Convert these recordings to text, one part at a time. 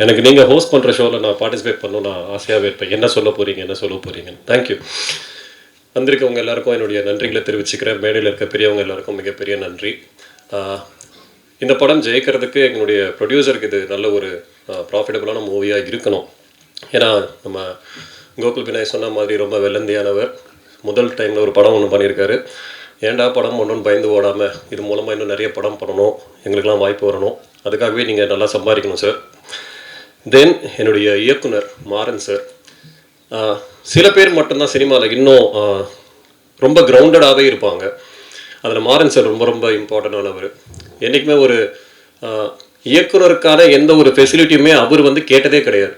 எனக்கு நீங்கள் ஹோஸ்ட் பண்ணுற ஷோவில் நான் பார்ட்டிசிபேட் பண்ணணும் நான் ஆசையாகவே இருப்பேன். என்ன சொல்ல போகிறீங்க. தேங்க்யூ. வந்திருக்கவங்க எல்லாருக்கும் என்னுடைய நன்றிகளை தெரிவிச்சுக்கிறேன். மேடையில் இருக்க பெரியவங்க எல்லாருக்கும் மிகப்பெரிய நன்றி. இந்த படம் ஜெயிக்கிறதுக்கு எங்களுடைய ப்ரொடியூசருக்கு இது நல்ல ஒரு ப்ராஃபிட்டபுளான மூவியாக இருக்கணும். ஏன்னா நம்ம கோகுல் பினாய் சொன்ன மாதிரி ரொம்ப வெள்ளந்தியானவர். முதல் டைமில் ஒரு படம் ஒன்று பண்ணியிருக்காரு. ஏன்டா படம் ஒன்றுன்னு பயந்து ஓடாமல் இது மூலமாக இன்னும் நிறைய படம் பண்ணணும், எங்களுக்கெல்லாம் வாய்ப்பு வரணும், அதுக்காகவே நீங்கள் நல்லா சம்பாதிக்கணும் சார். தென் என்னுடைய இயக்குனர் மாறன் சார். சில பேர் மட்டும்தான் சினிமாவில் இன்னும் ரொம்ப கிரவுண்டடாகவே இருப்பாங்க. அதில் மாறன் சார் ரொம்ப ரொம்ப இம்பார்ட்டண்டானவர். என்றைக்குமே ஒரு இயக்குனருக்கான எந்த ஒரு ஃபெசிலிட்டியுமே அவர் வந்து கேட்டதே கிடையாது.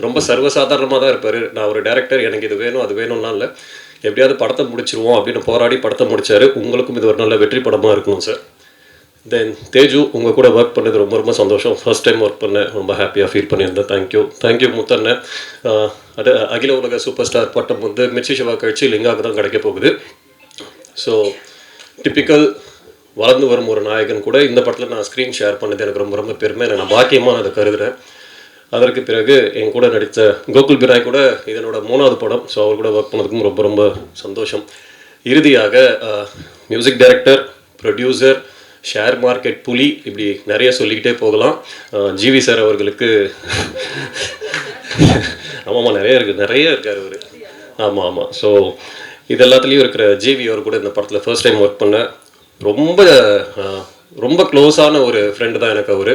ரொம்ப சர்வசாதாரணமாக தான் இருப்பார். நான் ஒரு டைரக்டர், எனக்கு இது வேணும் அது வேணும்லாம் இல்லை, எப்படியாவது படத்தை முடிச்சிருவோம் அப்படின்னு போராடி படத்தை முடித்தார். உங்களுக்கும் இது ஒரு நல்ல வெற்றி படமாக இருக்கணும் சார். தென் தேஜு, உங்கள் கூட ஒர்க் பண்ணது ரொம்ப ரொம்ப சந்தோஷம். ஃபர்ஸ்ட் டைம் ஒர்க் பண்ணேன், ரொம்ப ஹாப்பியாக ஃபீல் பண்ணியிருந்தேன். தேங்க்யூ முத்தண்ணன். அது அகில உலக சூப்பர் ஸ்டார் பட்டம் வந்து மிர்ச்சி சிவா கழிச்சு லிங்காவுக்கு தான் கிடைக்க போகுது. ஸோ டிப்பிக்கல் வளர்ந்து வரும் ஒரு நாயகன் கூட இந்த படத்தில் நான் ஸ்க்ரீன் ஷேர் பண்ணது எனக்கு ரொம்ப ரொம்ப பெருமை. நான் பாக்கியமாக நான் அதை கருதுகிறேன். அதற்கு பிறகு என் கூட நடித்த கோகுல் பினாய் கூட இதனோட 3வது படம். ஸோ அவர் கூட ஒர்க் பண்ணதுக்கும் ரொம்ப ரொம்ப சந்தோஷம். இறுதியாக music director, producer, share market புலி, இப்படி நிறைய சொல்லிக்கிட்டே போகலாம். ஜிவி சார் அவர்களுக்கு ஆமாம் நிறைய இருக்கார் அவர். ஆமாம். ஸோ இது எல்லாத்துலேயும் இருக்கிற ஜிவி அவர் கூட இந்த படத்தில் ஃபர்ஸ்ட் டைம் ஒர்க் பண்ண ரொம்ப க்ளோஸான ஒரு ஃப்ரெண்டு தான் எனக்கு அவர்.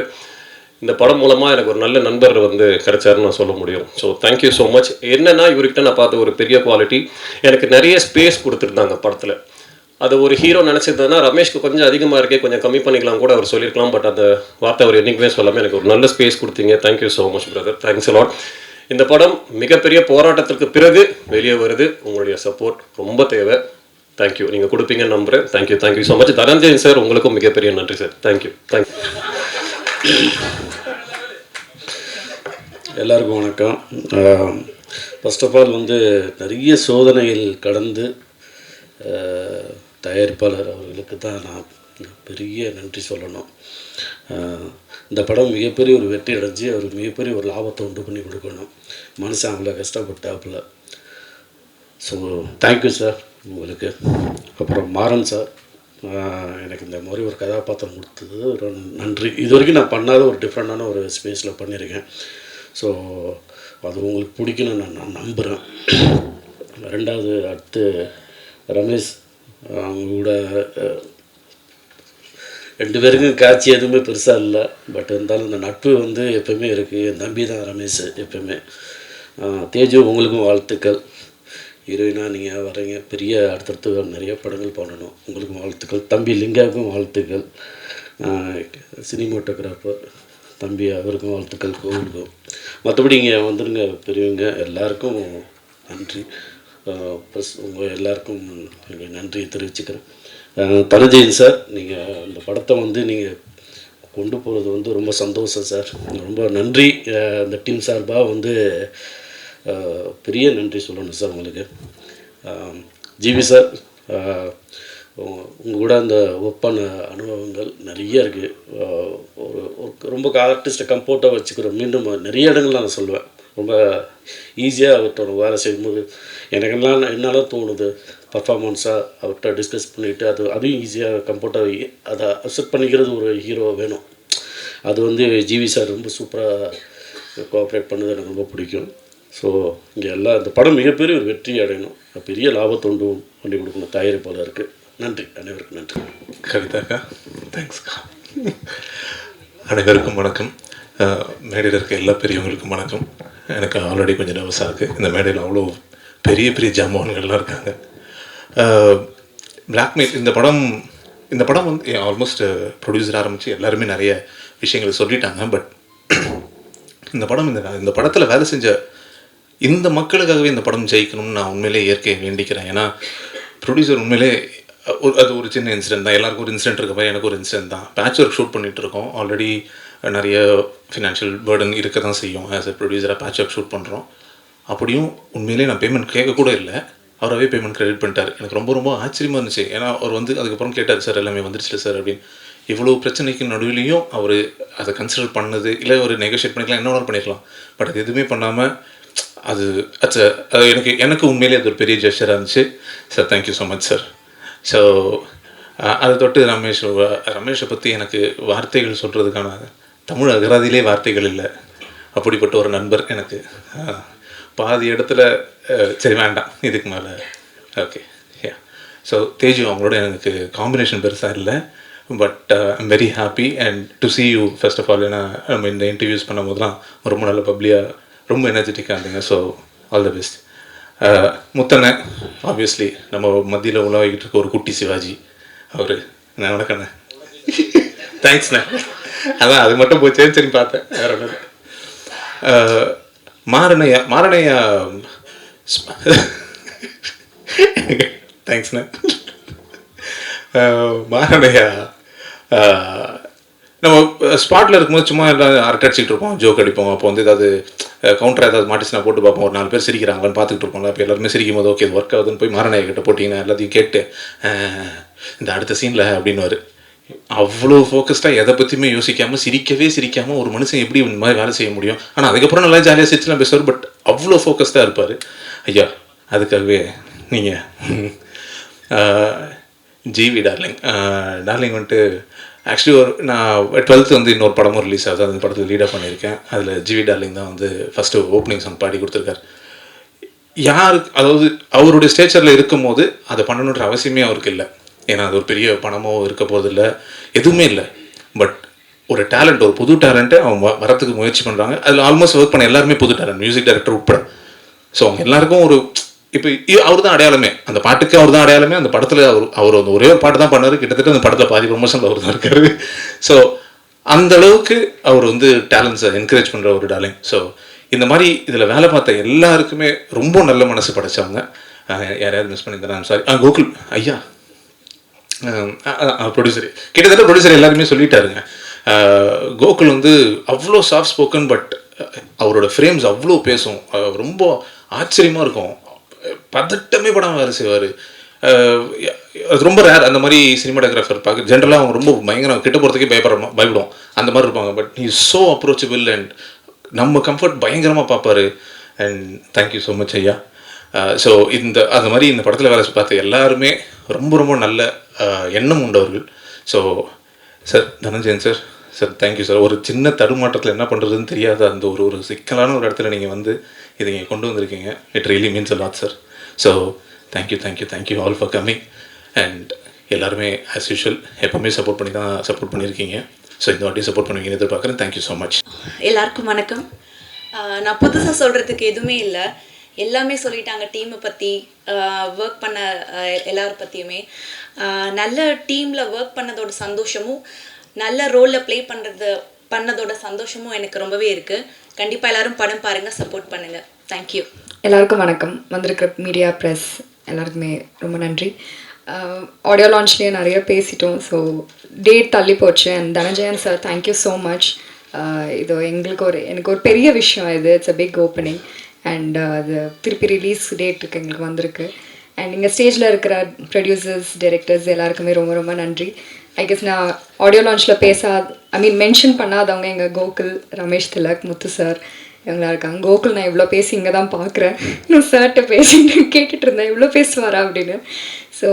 இந்த படம் மூலமாக எனக்கு ஒரு நல்ல நண்பர் வந்து கிடைச்சாருன்னு நான் சொல்ல முடியும். So thank you so much. என்னென்னா இவர்கிட்ட நான் பார்த்த ஒரு பெரிய குவாலிட்டி, எனக்கு நிறைய ஸ்பேஸ் கொடுத்துருந்தாங்க படத்தில். அது ஒரு ஹீரோ நினச்சிருந்தேன்னா ரமேஷ்க்கு கொஞ்சம் அதிகமாக இருக்கே, கொஞ்சம் கம்மி பண்ணிக்கலாம் கூட அவர் சொல்லியிருக்கலாம். பட் அந்த வார்த்தை அவர் என்றைக்குமே சொல்லாமல் எனக்கு ஒரு நல்ல ஸ்பேஸ் கொடுத்தீங்க. Thank you so much brother. Thanks a lot. இந்த படம் மிகப்பெரிய போராட்டத்திற்கு பிறகு வெளியே வருது. உங்களுடைய சப்போர்ட் ரொம்ப தேவை. தேங்க்யூ. நீங்கள் கொடுப்பீங்கன்னு நம்புகிறேன். Thank you so much. Dhananjayan sir, உங்களுக்கும் மிகப்பெரிய நன்றி சார். தேங்க்யூ. எல்லாருக்கும் வணக்கம். ஃபர்ஸ்ட் ஆஃப் ஆல் வந்து நிறைய சோதனைகள் கடந்து தயாரிப்பாளர் அவர்களுக்கு தான் நான் பெரிய நன்றி சொல்லணும். இந்த படம் மிகப்பெரிய ஒரு வெற்றி அடைஞ்சு அவர் மிகப்பெரிய ஒரு லாபத்தை உண்டு பண்ணி கொடுக்கணும். மனுஷன் அவ்வளோ கஷ்டப்பட்டாப்புல. ஸோ தேங்க்யூ சார் உங்களுக்கு. அப்புறம் மாறன் சார், எனக்கு இந்த மாதிரி ஒரு கதாபாத்திரம் கொடுத்தது நன்றி. இது வரைக்கும் நான் பண்ணாத ஒரு டிஃப்ரெண்டான ஒரு ஸ்பேஸில் பண்ணியிருக்கேன். ஸோ அது உங்களுக்கு பிடிக்கணும்னு நான் நம்புகிறேன். ரெண்டாவது அடுத்து ரமேஷ், அவங்க கூட 2 பேருக்கும் காட்சி எதுவுமே பெருசாக இல்லை. பட் இருந்தாலும் இந்த நட்பு வந்து எப்போவுமே இருக்குது. என் தம்பி தான் ரமேஷ் எப்போவுமே. தேஜு, உங்களுக்கும் வாழ்த்துக்கள். ஹீரோயினாக நீங்கள் வரீங்க, பெரிய அடுத்தடுத்து நிறைய படங்கள் பண்ணணும், உங்களுக்கும் வாழ்த்துக்கள். தம்பி லிங்காவுக்கும் வாழ்த்துக்கள். சினிமோட்டோகிராஃபர் தம்பி, அவருக்கும் வாழ்த்துக்கள். கோவிலுக்கும். மற்றபடி இங்கே வந்துடுங்க பெரியவங்க எல்லாருக்கும் நன்றி. ப்ளஸ் உங்கள் எல்லாருக்கும் எங்கள் நன்றியை தெரிவிச்சுக்கிறேன். தனஞ்சயன் சார், நீங்கள் இந்த படத்தை வந்து நீங்கள் கொண்டு போகிறது வந்து ரொம்ப சந்தோஷம் சார். ரொம்ப நன்றி. இந்த டீம் சார்பாக வந்து பெரிய நன்றி சொல்லணும் சார் உங்களுக்கு. ஜிவி சார், உங்கள் கூட அந்த ஒர்க் பண்ண அனுபவங்கள் நிறைய இருக்குது. ரொம்ப ஆர்டிஸ்ட்டை கம்ஃபர்ட்டாக வச்சுக்கிறோம். மீண்டும் நிறைய இடங்கள் நான் சொல்லுவேன், ரொம்ப ஈஸியாக அவர்கிட்ட வேலை செய்யும்போது எனக்கெல்லாம் என்னால் தோணுது பர்ஃபார்மன்ஸாக அவர்கிட்ட டிஸ்கஸ் பண்ணிவிட்டு அதுவும் ஈஸியாக கம்ஃபர்ட்டாக அதை அக்செப்ட் பண்ணிக்கிறது ஒரு ஹீரோ வேணும். அது வந்து ஜிவி சார் ரொம்ப சூப்பராக கோஆப்ரேட் பண்ணது எனக்கு ரொம்ப பிடிக்கும். ஸோ இங்கே எல்லாம் இந்த படம் மிகப்பெரிய ஒரு வெற்றி அடையணும், பெரிய லாபத்தை உண்டு பண்ணி கொடுக்கணும் தயாரிப்பாளருக்கு. நன்றி, அனைவருக்கும் நன்றி. கவிதாக்கா, தேங்க்ஸ்க்கா. அனைவருக்கும் வணக்கம். மேடையில் இருக்க எல்லா பெரியவங்களுக்கும் வணக்கம். எனக்கு ஆல்ரெடி கொஞ்சம் நர்வஸாக இருக்குது. இந்த மேடையில் அவ்வளோ பெரிய பெரிய ஜாமான்கள்லாம் இருக்காங்க. பிளாக்மெயில் இந்த படம் வந்து ஆல்மோஸ்ட் ப்ரொடியூசர் ஆரம்பித்து எல்லாருமே நிறைய விஷயங்களை சொல்லிட்டாங்க. பட் இந்த படத்தில் வேலை செஞ்ச இந்த மக்களுக்காகவே இந்த படம் ஜெயிக்கணும்னு நான் உண்மையிலே இயற்கையை வேண்டிக்கிறேன். ஏன்னா ப்ரொடியூசர் உண்மையிலே அது ஒரு சின்ன இன்சிடென்ட் தான். எல்லாருக்கும் ஒரு இன்சிடென்ட் இருக்க மாதிரி எனக்கு ஒரு இன்சிடென்ட் தான். பேட்ச் ஒர்க் ஷூட் பண்ணிகிட்டு இருக்கோம். ஆல்ரெடி நிறைய ஃபினான்ஷியல் பேர்டன் இருக்க தான் செய்யும். ஆஸ் எ ப்ரொடியூசராக பேட்ச் ஒர்க் ஷூட் பண்ணுறோம். அப்படியும் உண்மையிலே நான் பேமெண்ட் கேட்கக்கூட இல்லை, அவராகவே பேமெண்ட் கிரெடிட் பண்ணிட்டார். எனக்கு ரொம்ப ரொம்ப ஆச்சரியமாக இருந்துச்சு. ஏன்னா அவர் வந்து அதுக்கப்புறம் கேட்டார், சார் எல்லாமே வந்துருச்சு சார் அப்படின்னு. இவ்வளோ பிரச்சனைக்கு நடுவிலையும் அவர் அதை கன்சிடர் பண்ணது, இல்லை ஒரு நெகோஷியேட் பண்ணிக்கலாம், என்ன வேணாலும் பண்ணிக்கலாம். பட் அது எதுவுமே பண்ணாமல் அது அது எனக்கு உண்மையிலே அது ஒரு பெரிய ஜெஸ்டராக இருந்துச்சு. Sir thank you so much sir. So அதை தொட்டு ரமேஷை பற்றி எனக்கு வார்த்தைகள் சொல்கிறதுக்கான தமிழ் அகராதியிலே வார்த்தைகள் இல்லை. அப்படிப்பட்ட ஒரு நண்பர் எனக்கு. பாதி இடத்துல சரி வேண்டாம் இதுக்கு மேலே. Okay yeah. ஸோ தேஜு அவங்களோட எனக்கு காம்பினேஷன் பெருசாக இல்லை. But I'm very happy and to see you first of all. ஏன்னா நம்ம இந்த இன்டர்வியூஸ் பண்ணும்போதுலாம் ரொம்ப நல்ல பப்ளியாக ரொம்ப எனர்ஜெட்டிக்காக இருந்தீங்க. So all the best. முத்தண்ண ஆப்வியஸ்லி நம்ம மத்தியில் உலகிட்டு இருக்க ஒரு குட்டி சிவாஜி அவர். நான் வணக்கண்ணே. தேங்க்ஸ்ண்ணே. அதான் அது மட்டும் போச்சேன்னு சரி பார்த்தேன், வேற ஒன்று. மாரணையா தேங்க்ஸ்ண்ணே. மாரணையா நம்ம ஸ்பாட்டில் இருக்கும்போது சும்மா எல்லாம் அரட்டை அடிச்சிட்டு இருப்போம், ஜோக் அடிப்போம். அப்போ வந்து ஏதாவது கவுண்டர் ஏதாவது மாட்டிச்சுனா போட்டு பார்ப்போம். ஒரு 4 பேர் சிரிக்கிறாங்களான்னு பார்த்துக்கிட்டு இருப்போம்ல. அப்போ எல்லாருமே சிரிக்கும் போது ஓகே ஒர்க் ஆகுதுன்னு போய் மாரணையா கிட்ட போட்டிங்கன்னா எல்லாத்தையும் கேட்டு இந்த அடுத்த சீனில் அப்படின்னுவார். அவ்வளோ ஃபோக்கஸ்டாக எதை பற்றியுமே சிரிக்காமல் ஒரு மனுஷன் எப்படி இந்த மாதிரி வேலை செய்ய முடியும். ஆனால் அதுக்கப்புறம் நல்லா ஜாலியாக சிரிச்சுலாம் பேசுவார். பட் அவ்வளோ ஃபோக்கஸ்டாக இருப்பார் ஐயா. அதுக்காகவே நீங்கள் ஜிவி டார்லிங் வந்துட்டு ஆக்சுவலி நான் 12th வந்து இன்னொரு படமும் ரிலீஸ் ஆகுது. அந்த படத்தில் லீடாக பண்ணியிருக்கேன். அதில் ஜிவி டார்லிங் தான் வந்து ஃபஸ்ட்டு ஓப்பனிங் சாங் பாடி கொடுத்துருக்காரு. அதாவது அவருடைய ஸ்டேச்சரில் இருக்கும் போது அதை பண்ணணுன்ற அவசியமே அவருக்கு இல்லை. ஏன்னா அது ஒரு பெரிய பணமோ இருக்க போதில்லை, எதுவுமே இல்லை. பட் ஒரு டேலண்ட், ஒரு புது டேலண்ட்டை அவங்க வரத்துக்கு முயற்சி பண்ணுறாங்க. அதில் ஆல்மோஸ்ட் ஒர்க் பண்ண எல்லாருமே புது டேலண்ட், மியூசிக் டைரக்டர் உட்பட. ஸோ அவங்க எல்லாருக்கும் ஒரு இப்போ அவர் தான் அடையாளமே, அந்த பாட்டுக்கு அவர் தான் அடையாளமே. அந்த படத்தில் அவர் வந்து ஒரே ஒரு பாட்டு தான் பண்ணார். கிட்டத்தட்ட அந்த படத்தில் பாதி ப்ரொமோஷனில் அவர் தான் இருக்காரு. ஸோ அந்த அளவுக்கு அவர் வந்து டேலண்ட்ஸை என்கரேஜ் பண்ணுற ஒரு டார்லிங். ஸோ இந்த மாதிரி இதில் வேலை பார்த்த எல்லாருக்குமே ரொம்ப நல்ல மனசு படைச்சவங்க. யாரையாவது மிஸ் பண்ணியிருந்தேன் சாரி. கோகுல் ஐயா ப்ரொடியூசர், கிட்டத்தட்ட ப்ரொடியூசர் எல்லாருமே சொல்லிட்டாருங்க. கோகுல் வந்து அவ்வளோ சாஃப்ட் ஸ்போக்கன். பட் அவரோட ஃப்ரேம்ஸ் அவ்வளோ பேசும், ரொம்ப ஆச்சரியமாக இருக்கும். பதட்டமே படாமல் வேலை செய்வார். அது ரொம்ப ரேர் அந்த மாதிரி சினிமாட்டோகிராஃபர் பார்க்க. ஜென்ரலாக அவங்க ரொம்ப பயங்கரம், கிட்ட போகிறதுக்கே பயப்படுவோம் அந்த மாதிரி இருப்பாங்க. But he is so approachable and நம்ம கம்ஃபர்ட் பயங்கரமாக பார்ப்பார். அண்ட் தேங்க்யூ ஸோ மச் ஐயா. ஸோ அந்த மாதிரி இந்த படத்தில் வேலை பார்த்த எல்லாருமே ரொம்ப ரொம்ப நல்ல எண்ணம் உண்டவர்கள். So sir Dhananjayan sir thank you sir. ஒரு சின்ன தடுமாற்றத்தில் என்ன பண்ணுறதுன்னு தெரியாத அந்த ஒரு சிக்கலான ஒரு இடத்துல நீங்கள் வந்து இதை நீங்கள் கொண்டு வந்திருக்கீங்க. It really means a lot sir. So thank you all for coming. And எல்லாருமே ஆஸ் யூஷுவல் எப்போவுமே சப்போர்ட் பண்ணியிருக்கீங்க. ஸோ இந்த வாட்டி சப்போர்ட் பண்ணுவீங்கன்னு எதிர்பார்க்குறேன். Thank you so much. எல்லாருக்கும் வணக்கம். நான் புதுசாக சொல்கிறதுக்கு எதுவுமே இல்லை, எல்லாமே சொல்லிட்டாங்க. டீமை பற்றி, ஒர்க் பண்ண எல்லார் பற்றியுமே. நல்ல டீமில் ஒர்க் பண்ணதோட சந்தோஷமும், நல்ல ரோலில் ப்ளே பண்ணதோட சந்தோஷமும் எனக்கு ரொம்பவே இருக்குது. கண்டிப்பாக எல்லோரும் படம் பாருங்கள், சப்போர்ட் பண்ணுங்கள். தேங்க்யூ. எல்லாருக்கும் வணக்கம். வந்திருக்கிற மீடியா ப்ரெஸ் எல்லாருக்குமே ரொம்ப நன்றி. ஆடியோ லான்ச்லேயே நிறைய பேசிட்டோம். ஸோ டேட் தள்ளி போச்சு. And Dhananjayan sir thank you so much. இது எனக்கு ஒரு பெரிய விஷயம். It's a big opening. And அது திருப்பி ரிலீஸ் டேட்டுக்கு எங்களுக்கு வந்திருக்கு. அண்ட் இங்கே ஸ்டேஜில் இருக்கிற ப்ரொடியூசர்ஸ், டைரக்டர்ஸ் எல்லாருக்குமே ரொம்ப ரொம்ப நன்றி. ஐ கெஸ் நான் ஆடியோ லான்ச்சில் மென்ஷன் பண்ணாதவங்க எங்கள் கோகுல், ரமேஷ் திலக், முத்து சார் இவங்களாம் இருக்காங்க. கோகுல் நான் இவ்வளோ பேசி இங்கே தான் பார்க்குறேன். நான் சார்கிட்ட பேசிட்டு கேட்டுட்டு இருந்தேன் இவ்வளோ பேசுவாரா அப்படின்னு. ஸோ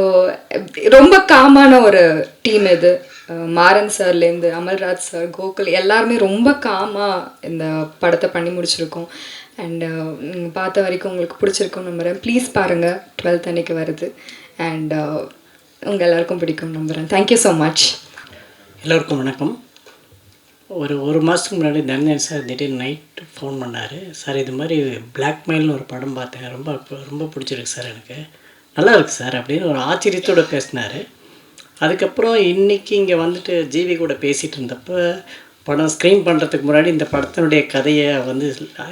ரொம்ப காமான ஒரு டீம் இது. மாறன் சார்லேருந்து அமல்ராஜ் சார், கோகுல் எல்லாருமே ரொம்ப காமாக இந்த படத்தை பண்ணி முடிச்சிருக்கோம். அண்ட் நீங்கள் பார்த்த வரைக்கும் உங்களுக்கு பிடிச்சிருக்கும்னு நம்புகிறேன். ப்ளீஸ் பாருங்கள், 12th அன்னைக்கு வருது. அண்ட் உங்கள் எல்லாருக்கும் பிடிக்கும் நம்புகிறேன். Thank you so much. எல்லோருக்கும் வணக்கம். ஒரு மாதத்துக்கு முன்னாடி தனஞ்சயன் சார் திடீர்னு நைட்டு ஃபோன் பண்ணார். சார் இது மாதிரி பிளாக்மெயில்னு ஒரு படம் பார்த்தேன், ரொம்ப பிடிச்சிருக்கு சார், எனக்கு நல்லா இருக்குது சார் அப்படின்னு ஒரு ஆச்சரியத்தோடு பேசினார். அதுக்கப்புறம் இன்றைக்கி இங்கே வந்துட்டு ஜிவி கூட பேசிகிட்டு இருந்தப்போ படம் ஸ்க்ரீன் பண்ணுறதுக்கு முன்னாடி இந்த படத்தினுடைய கதையை வந்து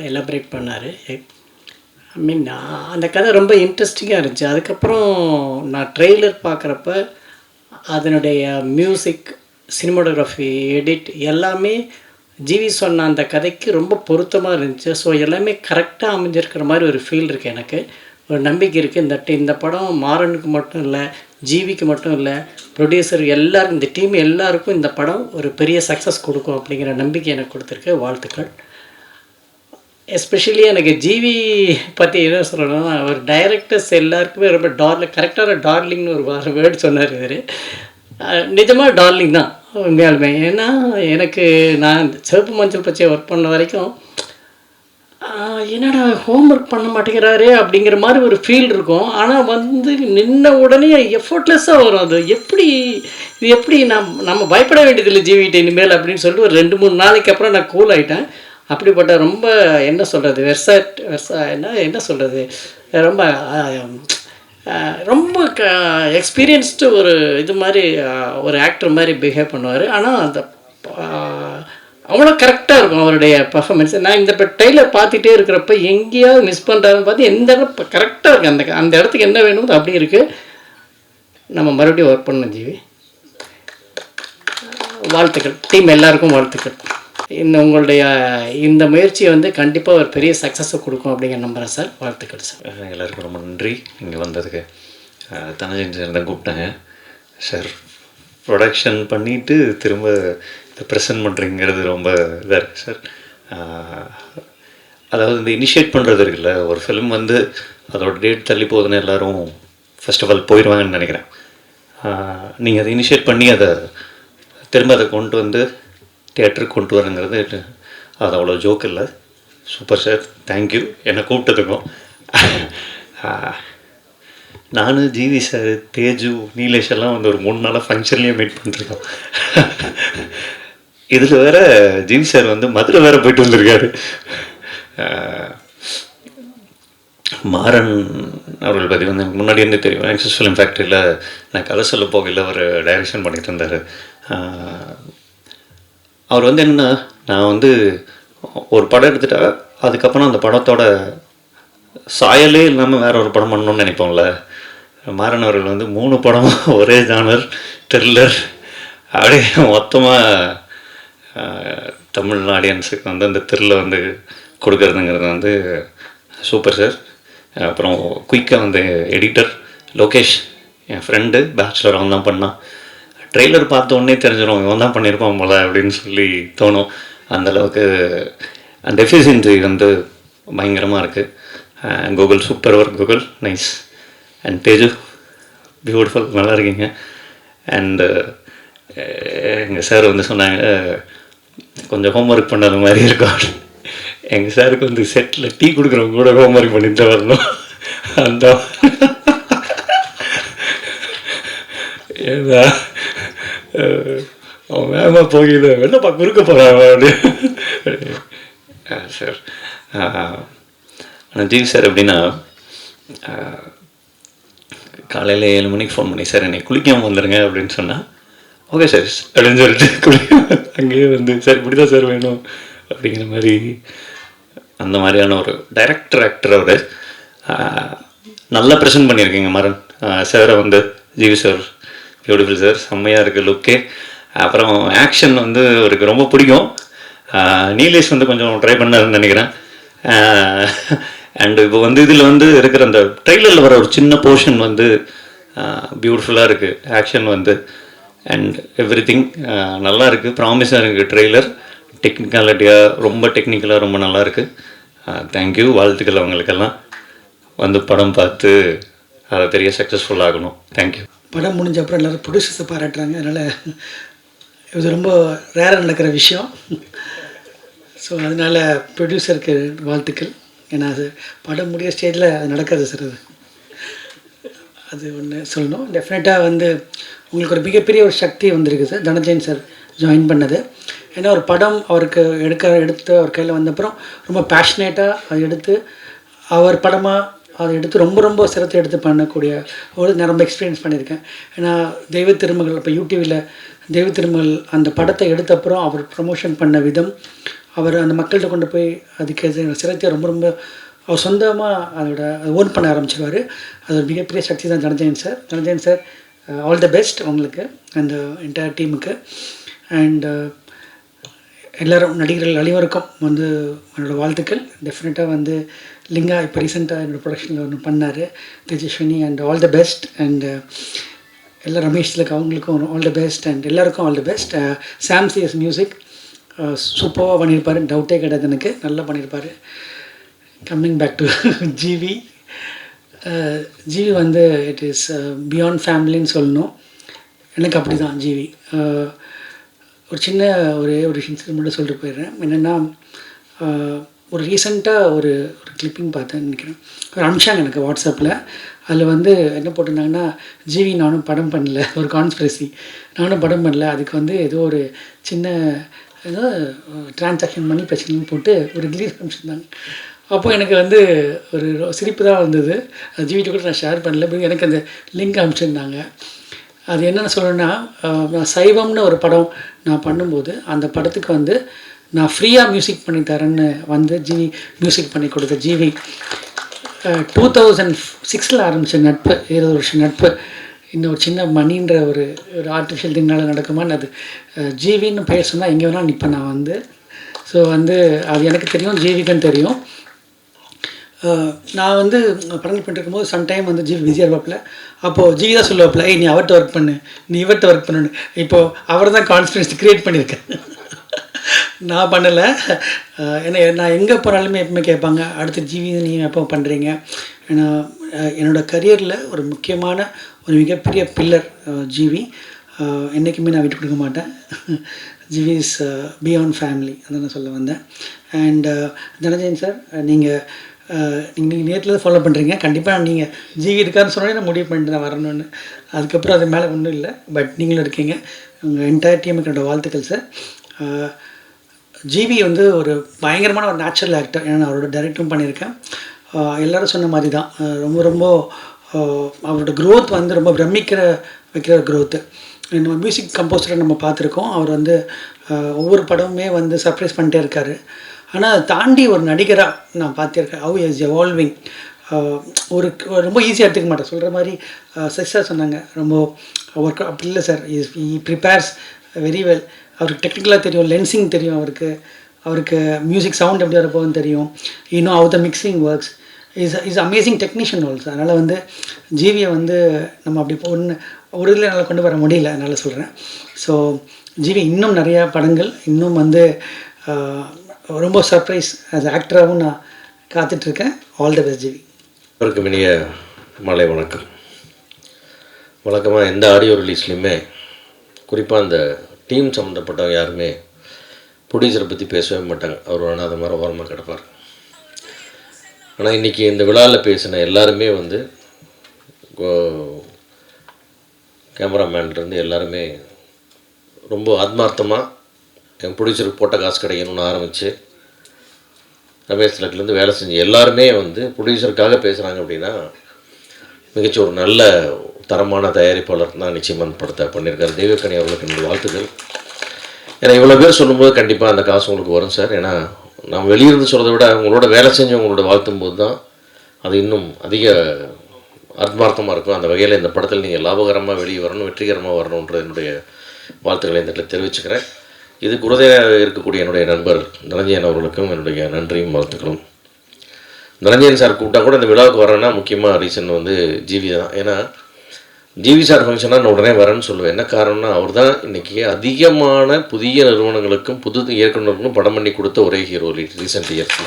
எலாபரேட் பண்ணார். அந்த கதை ரொம்ப இன்ட்ரெஸ்டிங்காக இருந்துச்சு. அதுக்கப்புறம் நான் ட்ரெய்லர் பார்க்குறப்ப அதனுடைய மியூசிக், சினிமாட்டோகிராஃபி, எடிட் எல்லாமே ஜிவி சொன்ன அந்த கதைக்கு ரொம்ப பொருத்தமாக இருந்துச்சு. ஸோ எல்லாமே கரெக்டாக அமைஞ்சிருக்கிற மாதிரி ஒரு ஃபீல் இருக்குது. எனக்கு ஒரு நம்பிக்கை இருக்குது. இந்த படம் மாறனுக்கு மட்டும் இல்லை, ஜிவிக்கு மட்டும் இல்லை, ப்ரொடியூசர் எல்லாருக்கும், இந்த டீம் எல்லாருக்கும் இந்த படம் ஒரு பெரிய சக்ஸஸ் கொடுக்கும் அப்படிங்கிற நம்பிக்கை எனக்கு கொடுத்துருக்கு. வாழ்த்துக்கள். எஸ்பெஷலி எனக்கு ஜிவி பற்றி என்ன சொல்லணும்னா, அவர் டைரக்டர்ஸ் எல்லாருக்குமே ரொம்ப கரெக்டான டார்லிங்னு ஒரு வேர்டு சொன்னார் இவர். நிஜமாக டார்லிங் தான் உண்மையாலுமே. ஏன்னா எனக்கு நான் சிவப்பு மஞ்சள் பச்சை ஒர்க் பண்ண வரைக்கும் என்னடா ஹோம்ஒர்க் பண்ண மாட்டேங்கிறாரே அப்படிங்கிற மாதிரி ஒரு ஃபீல் இருக்கும். ஆனால் வந்து நின்ன உடனே எஃபோர்ட்லெஸ்ஸாக வரும். அது இது எப்படி நம்ம பயப்பட வேண்டியதில்லை ஜிவிட்ட இனிமேல் அப்படின்னு சொல்லிட்டு ஒரு 2-3 நாளைக்கு அப்புறம் நான் கூல் ஆகிட்டேன். அப்படிப்பட்ட ரொம்ப என்ன சொல்கிறது என்ன சொல்கிறது ரொம்ப ரொம்ப எக்ஸ்பீரியன்ஸ்டு ஒரு இது மாதிரி ஒரு ஆக்டர் மாதிரி பிஹேவ் பண்ணுவார். ஆனால் அந்த அவ்வளோ கரெக்டாக இருக்கும் அவருடைய பர்ஃபார்மன்ஸ். நான் இந்த ட்ரெய்லர் பார்த்துட்டே இருக்கிறப்ப எங்கேயாவது மிஸ் பண்ணுறாருன்னு பார்த்து எந்த இடம் கரெக்டாக இருக்குது. அந்த இடத்துக்கு என்ன வேணுமோ அப்படி இருக்குது. நம்ம மறுபடியும் ஒர்க் பண்ணணும் ஜிவி. வாழ்த்துக்கள். டீம் எல்லாருக்கும் வாழ்த்துக்கள். உங்களுடைய இந்த முயற்சி வந்து கண்டிப்பாக ஒரு பெரிய சக்ஸஸை கொடுக்கும் அப்படிங்கிற நம்புகிறேன் சார். வாழ்த்துக்கள் சார். எல்லாருக்கும் ரொம்ப நன்றி இங்கே வந்ததுக்கு. தனஞ்சயன் சார் தான் கூப்பிட்டாங்க. சார் ப்ரொடக்ஷன் பண்ணிவிட்டு திரும்ப இதை ப்ரெசென்ட் பண்ணுறீங்கிறது ரொம்ப இதாக இருக்குது சார். அதாவது இந்த இனிஷியேட் பண்ணுறது இருக்குல்ல, ஒரு ஃபிலிம் வந்து அதோட டேட் தள்ளி போகுதுன்னு எல்லோரும் ஃபர்ஸ்ட் ஆஃப் ஆல் போயிடுவாங்கன்னு நினைக்கிறேன். நீங்கள் அதை இனிஷியேட் பண்ணி அதை திரும்ப அதை கொண்டு வந்து தியேட்டருக்கு கொண்டு வரங்கிறது அது அவ்வளோ ஜோக் இல்லை. சூப்பர் சார், தேங்க்யூ என்னை கூப்பிட்டதுக்கும். நான் ஜிவி சார், தேஜு, நீலேஷ் எல்லாம் வந்து ஒரு 3 நாளாக ஃபங்க்ஷன்லேயே மீட் பண்ணிருக்கோம். இதில் வேறு ஜிவி சார் வந்து மதுரை வேறு போயிட்டு வந்திருக்காரு. மாறன் அவர்கள் பற்றி வந்து எனக்கு முன்னாடி இருந்து தெரியும். ஆக்சஸ் ஃபிலிம் ஃபேக்ட்ரியில் நான் கதை சொல்ல போகல அவர் டைரக்ஷன் பண்ணிகிட்டு இருந்தார். அவர் வந்து என்னென்னா, நான் வந்து ஒரு படம் எடுத்துட்டா அதுக்கப்புறம் அந்த படத்தோட சாயலே இல்லாமல் வேறு ஒரு படம் பண்ணணும்னு நினைப்போம்ல. மாறன் அவர்கள் வந்து 3 படம் ஒரே ஜானர் த்ரில்லர் அப்படியே மொத்தமாக தமிழ் ஆடியன்ஸுக்கு வந்து அந்த த்ரில்லை வந்து கொடுக்கறதுங்கிறது வந்து சூப்பர் சார். அப்புறம் குயிக்காக வந்து எடிட்டர் லோகேஷ், என் ஃப்ரெண்டு, பேச்சுலர், அவன் தான் பண்ணான். ட்ரெய்லர் பார்த்த உடனே தெரிஞ்சிடும் இவன் தான் பண்ணியிருப்பான் போல அப்படின்னு சொல்லி தோணும். அந்தளவுக்கு அந்த எஃபிஷியன்சி வந்து பயங்கரமாக இருக்குது. Google super work, Google nice. And Teju beautiful, நல்லா இருக்கீங்க. அண்டு எங்கள் சார் வந்து சொன்னாங்க கொஞ்சம் ஹோம்ஒர்க் பண்ணாத மாதிரி இருக்கும். எங்கள் சாருக்கு வந்து செட்டில் டீ கொடுக்குறவங்க கூட ஹோம்ஒர்க் பண்ணிட்டு வரணும். அந்த ஏதா அவன் வேகமாக போகிது என்னப்பா குறுக்க போகிறான் அப்படி சார். ஆனால் ஜிவி சார் எப்படின்னா, காலையில் 7 மணிக்கு ஃபோன் பண்ணி சார் என்னை குளிக்காமல் வந்துடுங்க அப்படின்னு சொன்னால் ஓகே சார் அப்படின்னு சொல்லிட்டு அங்கேயே வந்து சார் இப்படி தான் சார் வேணும் அப்படிங்கிற மாதிரி அந்த மாதிரியான ஒரு ஆக்டர் அவர். நல்லா ப்ரெசென்ட் பண்ணியிருக்கீங்க மாறன் சாரை வந்து. ஜிவி சார் பியூட்டிஃபுல் சார், செம்மையாக இருக்குது லுக்கே. அப்புறம் ஆக்ஷன் வந்து அவருக்கு ரொம்ப பிடிக்கும். நீலேஷ் வந்து கொஞ்சம் ட்ரை பண்ணாருன்னு நினைக்கிறேன். அண்டு இப்போ வந்து இதில் வந்து இருக்கிற அந்த ட்ரெய்லரில் வர ஒரு சின்ன போர்ஷன் வந்து பியூட்டிஃபுல்லாக இருக்குது. ஆக்ஷன் வந்து அண்ட் எவ்ரி திங் நல்லா இருக்குது, ப்ராமிஸாக இருக்குது ட்ரெய்லர். டெக்னிக்காலிட்டியாக ரொம்ப டெக்னிக்கலாக ரொம்ப நல்லாயிருக்கு. தேங்க்யூ, வாழ்த்துக்கள் அவங்களுக்கெல்லாம். வந்து படம் பார்த்து அதை பெரிய சக்ஸஸ்ஃபுல்லாகணும். தேங்க்யூ. படம் முடிஞ்ச அப்புறம் எல்லோரும் ப்ரொடியூசர்ஸை பாராட்டுறாங்க. அதனால் இது ரொம்ப ரேராக நடக்கிற விஷயம். ஸோ அதனால் ப்ரொடியூசருக்கு வாழ்த்துக்கள். ஏன்னா அது படம் முடிய ஸ்டேஜில் அது நடக்காது சார். அது ஒன்று சொல்லணும். டெஃபினட்டாக வந்து உங்களுக்கு ஒரு மிகப்பெரிய ஒரு சக்தி வந்திருக்கு சார், தனஞ்சயன் சார் ஜாயின் பண்ணது. ஏன்னா ஒரு படம் அவருக்கு எடுத்து அவர் கையில் வந்தப்புறம் ரொம்ப பேஷனேட்டாக அதை எடுத்து அவர் படமாக அதை எடுத்து ரொம்ப சிரத்தை எடுத்து பண்ணக்கூடிய நான் ரொம்ப எக்ஸ்பீரியன்ஸ் பண்ணியிருக்கேன். ஏன்னா தெய்வ திருமகள், இப்போ யூடிவியில் தெய்வ திருமகள் அந்த படத்தை எடுத்தப்புறம் அவர் ப்ரமோஷன் பண்ண விதம், அவர் அந்த மக்கள்கிட்ட கொண்டு போய் அதுக்கு சிரத்தை ரொம்ப அவர் சொந்தமாக அதோட ஓன் பண்ண ஆரம்பிச்சிருவார். அது ஒரு மிகப்பெரிய சக்தி தான் Dhananjayan sir. Dhananjayan sir all the best உங்களுக்கு, அந்த என்டையர் டீமுக்கு. அண்ட் எல்லோரும் நடிகர்கள் அனைவருக்கும் வந்து என்னோடய வாழ்த்துக்கள். டெஃபினட்டாக வந்து லிங்கா இப்போ ரீசெண்டாக என்னோடய ப்ரொடக்ஷனில் ஒன்று பண்ணார், Tejaswini, and all the best. And எல்லா ரமேஷ் திலக் அவங்களுக்கும் ஆல் தி பெஸ்ட் அண்ட் எல்லாருக்கும் all the best. Sam CS music சூப்பராக பண்ணியிருப்பார், டவுட்டே கிடையாது எனக்கு, நல்லா பண்ணியிருப்பார். Coming back to GV, GV வந்து இட் இஸ் பியாண்ட் ஃபேமிலின்னு சொல்லணும். எனக்கு அப்படி தான் ஜிவி. ஒரு சின்ன ஒரே ஒரு இன்சிடென்ட் மட்டும் சொல்லிட்டு போயிடுறேன். என்னென்னா ஒரு ரீசெண்டாக ஒரு கிளிப்பிங் பார்த்தேன்னு நினைக்கிறேன், ஒரு அனுப்பிச்சாங்க எனக்கு வாட்ஸ்அப்பில். அதில் வந்து என்ன போட்டிருந்தாங்கன்னா, ஜிவி நானும் படம் பண்ணல, ஒரு கான்ஸ்பிரசி, நானும் படம் பண்ணல, அதுக்கு வந்து ஏதோ ஒரு சின்ன ஏதோ ட்ரான்சாக்ஷன் மணி பிரச்சனைன்னு போட்டு ஒரு ரிலீஸ் அனுப்பிச்சிருந்தாங்க. அப்போ எனக்கு வந்து ஒரு சிரிப்பு தான் வந்தது. அது ஜிவிட்ட கூட நான் ஷேர் பண்ணல, எனக்கு அந்த லிங்க் அனுப்பிச்சிருந்தாங்க. அது என்னென்னு சொல்லணுன்னா, நான் சைவம்னு ஒரு படம் நான் பண்ணும்போது அந்த படத்துக்கு வந்து நான் ஃப்ரீயாக மியூசிக் பண்ணி தரேன்னு வந்து ஜிவி மியூசிக் பண்ணி கொடுத்த ஜிவி 2006 ஆரம்பித்த நட்பு, 20 வருஷம் நட்பு. இன்னும் ஒரு சின்ன மணின்ற ஒரு ஆர்டிஃபிஷியல் திங்னால் நடக்குமான்னு அது ஜிவின்னு பேர் சொன்னால் எங்கே வேணாலும் நிற்பேன் நான் வந்து. ஸோ வந்து அது எனக்கு தெரியும், ஜிவிக்குன்னு தெரியும். நான் வந்து படங்கள் பண்ணிருக்கும்போது சம்டைம் வந்து ஜிவி பிஸியாக இருப்பாப்பில். அப்போது ஜிவி தான் சொல்லுவாப்பில், நீ அவர்கிட்ட ஒர்க் பண்ணு, நீ இவர்கிட்ட ஒர்க் பண்ணுன்னு. இப்போது அவர் தான் கான்ஃபிடன்ஸ் க்ரியேட் பண்ணியிருக்கேன், நான் பண்ணலை. ஏன்னா நான் எங்கே போனாலுமே எப்பவுமே கேட்பாங்க, அடுத்து ஜிவி நீங்கள் எப்போ பண்ணுறீங்க. ஏன்னா என்னோடய கரியரில் ஒரு முக்கியமான ஒரு மிகப்பெரிய பில்லர் ஜிவி. என்றைக்குமே நான் விட்டு கொடுக்க மாட்டேன். ஜிவி இஸ் பியாண்ட் ஃபேமிலி, அதை நான் சொல்ல வந்தேன். அண்ட் தனஞ்சயன் சார், நீங்கள் நேரில் ஃபாலோ பண்ணுறீங்க. கண்டிப்பாக நீங்கள் ஜிவி இருக்காருன்னு சொன்னாலே நான் முடிவு பண்ணிட்டு தான் வரணும்னு. அதுக்கப்புறம் அது மேலே ஒன்றும் இல்லை, பட் நீங்களும் இருக்கீங்க. உங்கள் என்டையர் டீமுக்கு என்னோடய வாழ்த்துக்கள் சார். ஜிவி வந்து ஒரு பயங்கரமான ஒரு நேச்சுரல் ஆக்டர். ஏன்னா நான் அவரோட டைரக்டும் பண்ணியிருக்கேன். எல்லோரும் சொன்ன மாதிரி தான், ரொம்ப ரொம்ப அவரோட க்ரோத் வந்து ரொம்ப வைக்கிற க்ரோத்து. நம்ம மியூசிக் கம்போசரை நம்ம பார்த்துருக்கோம். அவர் வந்து ஒவ்வொரு படமுமே வந்து சர்ப்ரைஸ் பண்ணிட்டே இருக்கார். ஆனால் அதை தாண்டி ஒரு நடிகராக நான் பார்த்துருக்கேன். How is evolving. ஒரு ரொம்ப ஈஸியாக எடுத்துக்க மாட்டேன், சொல்கிற மாதிரி சிஸ்டர் சொன்னாங்க, ரொம்ப ஒர்க் அப்படி இல்லை சார். ஈ ப்ரிப்பேர்ஸ் வெரி வெல். அவருக்கு டெக்னிக்கலாக தெரியும், லென்சிங் தெரியும், அவருக்கு மியூசிக் சவுண்ட் எப்படி வரப்போகுதுன்னு தெரியும். இன்னும் how the mixing works. Is amazing technician also. அதனால் வந்து ஜிவியை வந்து நம்ம அப்படி ஒரு இதில் என்னால் கொண்டு வர முடியல, அதனால் சொல்கிறேன். ஸோ ஜிவி இன்னும் நிறையா படங்கள், இன்னும் வந்து ரொம்ப சர்ப்ரைஸ் ஆஸ் ஆக்டராகவும் நான் காத்துட்ருக்கேன். All the best GV. அவருக்கு இனிய மாலை வணக்கம். வழக்கமாக எந்த ஆடியோ ரிலீஸ்லையுமே குறிப்பாக அந்த டீம் சம்மந்தப்பட்டவங்க யாருமே ப்ரொடியூசரை பற்றி பேசவே மாட்டாங்க. அவர் வேணால் அது மாதிரி ஓரமாக கிடப்பார். ஆனால் இன்றைக்கி இந்த விழாவில் பேசின எல்லாருமே வந்து கேமராமேன்லேருந்து எல்லாருமே ரொம்ப ஆத்மார்த்தமாக என் ப்ரொடியூசருக்கு போட்ட காசு கிடைக்கணும்னு ஆரம்பித்து ரமேஷ் திலக்லேருந்து வேலை செஞ்சு எல்லாருமே வந்து ப்ரொடியூசருக்காக பேசுகிறாங்க அப்படின்னா மிகச்சி ஒரு நல்ல தரமான தயாரிப்பாளர் தான் நிச்சயமாக அந்த படத்தை பண்ணியிருக்காரு. தெய்வக்கனி அவர்களுக்கு என்னுடைய வாழ்த்துக்கள். ஏன்னா இவ்வளோ பேர் சொல்லும்போது கண்டிப்பாக அந்த காசு உங்களுக்கு வரும் சார். ஏன்னா நம்ம வெளியிருந்து சொல்கிறத விட உங்களோட வேலை செஞ்சு உங்களோட வாழ்த்தும் போது தான் அது இன்னும் அதிக ஆத்மார்த்தமாக இருக்கும். அந்த வகையில் இந்த படத்தில் நீங்கள் லாபகரமாக வெளியே வரணும், வெற்றிகரமாக வரணுன்ற என்னுடைய வாழ்த்துக்களை இந்த இடத்துல தெரிவிச்சுக்கிறேன். இது குருதையாக இருக்கக்கூடிய என்னுடைய நண்பர் தனஞ்சயன் அவர்களுக்கும் என்னுடைய நன்றியும் வாழ்த்துக்களும். தனஞ்சயன் சார் கூப்பிட்டா கூட இந்த விழாவுக்கு வரேன்னா முக்கியமாக ரீசன் வந்து ஜிவி தான். ஏன்னா ஜிவி சார் ஃபங்க்ஷனாக நான் உடனே வரேன்னு சொல்லுவேன். என்ன காரணம்னா அவர் தான் இன்றைக்கி அதிகமான புதிய நிறுவனங்களுக்கும் புது இயக்குநர்களுக்கும் படம் பண்ணி கொடுத்த ஒரே ஹீரோ ரீசெண்ட் இயர்ஸ்.